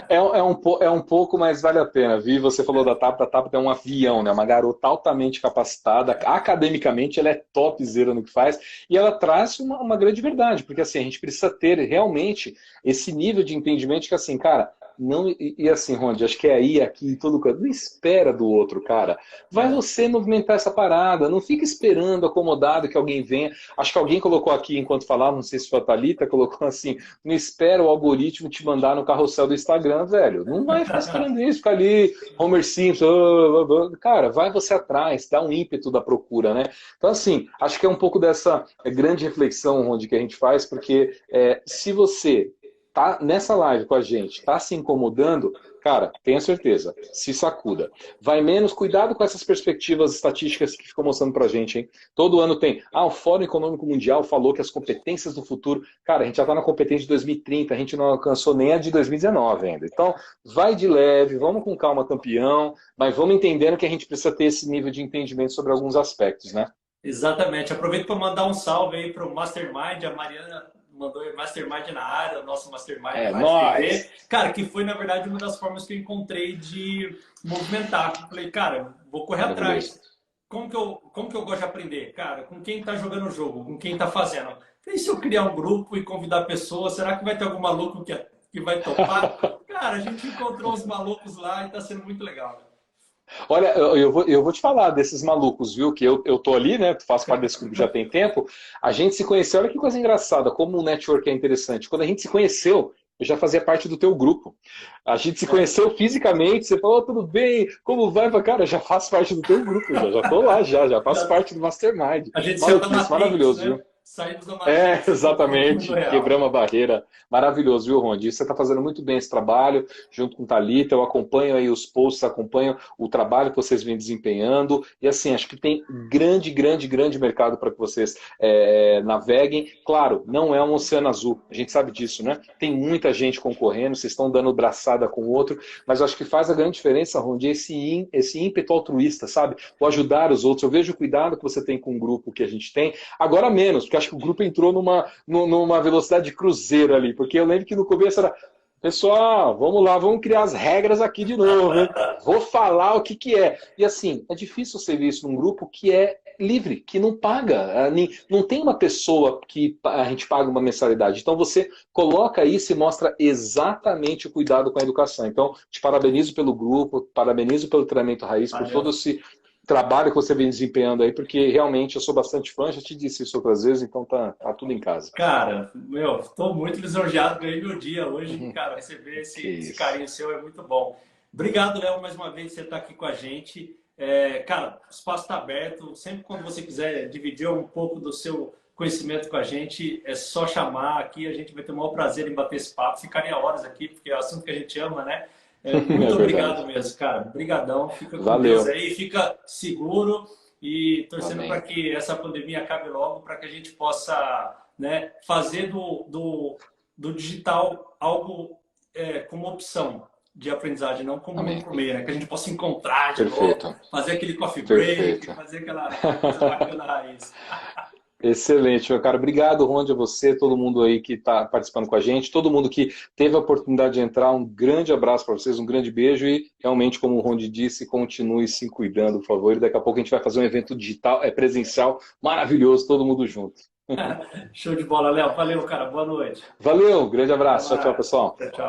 Speaker 2: É um pouco, mas vale a pena. Vi, você falou da Tabata é um avião, né? Uma garota altamente capacitada, academicamente ela é topzera no que faz, e ela traz uma grande verdade, porque assim, a gente precisa ter realmente esse nível de entendimento que assim, cara, não, e assim, Ronde, acho que é aí, aqui, em todo canto, não espera do outro, cara. Vai você movimentar essa parada, não fica esperando acomodado que alguém venha. Acho que alguém colocou aqui, enquanto falava, não sei se foi a Thalita, colocou assim, não espera o algoritmo te mandar no carrossel do Instagram, velho. Não vai ficar esperando isso, ficar ali, Homer Simpson, cara, vai você atrás, dá um ímpeto da procura, né? Então, assim, acho que é um pouco dessa grande reflexão, Ronde, que a gente faz, porque se você tá nessa live com a gente, tá se incomodando, cara, tenha certeza, se sacuda. Vai menos, cuidado com essas perspectivas estatísticas que ficam mostrando pra gente, hein? Todo ano tem, o Fórum Econômico Mundial falou que as competências do futuro, cara, a gente já tá na competência de 2030, a gente não alcançou nem a de 2019 ainda. Então, vai de leve, vamos com calma, campeão, mas vamos entendendo que a gente precisa ter esse nível de entendimento sobre alguns aspectos, né?
Speaker 1: Exatamente. Aproveito para mandar um salve aí para o Mastermind, a Mariana mandou Mastermind na área, o nosso Mastermind
Speaker 2: nóis.
Speaker 1: Cara, que foi, na verdade, uma das formas que eu encontrei de movimentar. Falei, cara, vou correr atrás. Como que eu gosto de aprender? Cara, com quem está jogando o jogo, com quem está fazendo. E se eu criar um grupo e convidar pessoas, será que vai ter algum maluco que vai topar? Cara, a gente encontrou os malucos lá e está sendo muito legal. Né?
Speaker 2: Olha, eu vou te falar desses malucos, viu? Que eu tô ali, né? Faço parte desse grupo já tem tempo. A gente se conheceu, olha que coisa engraçada, como o network é interessante. Quando a gente se conheceu, eu já fazia parte do teu grupo. A gente se conheceu fisicamente, você falou, tudo bem, como vai? Cara, já faço parte do teu grupo, já tô lá, já faço parte do Mastermind.
Speaker 1: A gente saiu da
Speaker 2: Maluquice,
Speaker 1: Matrix,
Speaker 2: maravilhoso,
Speaker 1: né?
Speaker 2: viu?
Speaker 1: Saímos da
Speaker 2: É,
Speaker 1: Matrix e fomos pro mundo
Speaker 2: exatamente.
Speaker 1: real.
Speaker 2: Quebramos a barreira. Maravilhoso, viu, Rondi? Você está fazendo muito bem esse trabalho, junto com Thalita. Eu acompanho aí os posts, acompanho o trabalho que vocês vêm desempenhando. E assim, acho que tem grande mercado para que vocês naveguem. Claro, não é um oceano azul. A gente sabe disso, né? Tem muita gente concorrendo, vocês estão dando braçada com o outro, mas eu acho que faz a grande diferença, Rondi, esse ímpeto altruísta, sabe? O ajudar os outros. Eu vejo o cuidado que você tem com o grupo que a gente tem. Agora menos, porque acho que o grupo entrou numa velocidade de cruzeiro ali, porque eu lembro que no começo era, pessoal, vamos lá, vamos criar as regras aqui de novo, hein? Vou falar o que que é. E assim, é difícil você ver isso num grupo que é livre, que não paga. Não tem uma pessoa que a gente paga uma mensalidade. Então você coloca isso e mostra exatamente o cuidado com a educação. Então, te parabenizo pelo grupo, parabenizo pelo treinamento raiz, por todo
Speaker 1: Valeu.
Speaker 2: esse trabalho que você vem desempenhando aí, porque realmente eu sou bastante fã, já te disse isso outras vezes, então tá tudo em casa.
Speaker 1: Cara, meu, estou muito lisonjeado, ganhei meu dia hoje. Cara, receber
Speaker 2: Que
Speaker 1: esse
Speaker 2: isso.
Speaker 1: carinho seu é muito bom. Obrigado, Léo, mais uma vez, por você estar aqui com a gente. Cara, o espaço está aberto. Sempre quando você quiser dividir um pouco do seu conhecimento com a gente, é só chamar aqui. A gente vai ter o maior prazer em bater esse papo. Ficaria horas aqui, porque é o assunto que a gente ama, né?
Speaker 2: É
Speaker 1: Muito
Speaker 2: verdade.
Speaker 1: obrigado mesmo, cara. Obrigadão. Fica com Deus
Speaker 2: Valeu.
Speaker 1: aí, fica seguro e torcendo para
Speaker 2: Amém.
Speaker 1: que essa pandemia acabe logo, para que a gente possa, né, fazer do digital algo como opção de aprendizagem, não como um
Speaker 2: Amém.
Speaker 1: único meio, né? Que a gente possa encontrar de novo,
Speaker 2: Perfeito.
Speaker 1: fazer aquele coffee break,
Speaker 2: Perfeito.
Speaker 1: fazer aquela coisa bacana raiz.
Speaker 2: Excelente, meu cara. Obrigado, Ronde, a você, todo mundo aí que está participando com a gente, todo mundo que teve a oportunidade de entrar, um grande abraço para vocês, um grande beijo e realmente, como o Ronde disse, continue se cuidando, por favor. E daqui a pouco a gente vai fazer um evento digital, presencial, maravilhoso, todo mundo junto.
Speaker 1: Show de bola, Léo. Valeu, cara. Boa noite.
Speaker 2: Valeu, grande
Speaker 1: Até
Speaker 2: abraço. Tchau, tchau,
Speaker 1: mais.
Speaker 2: pessoal.
Speaker 1: Tchau, tchau.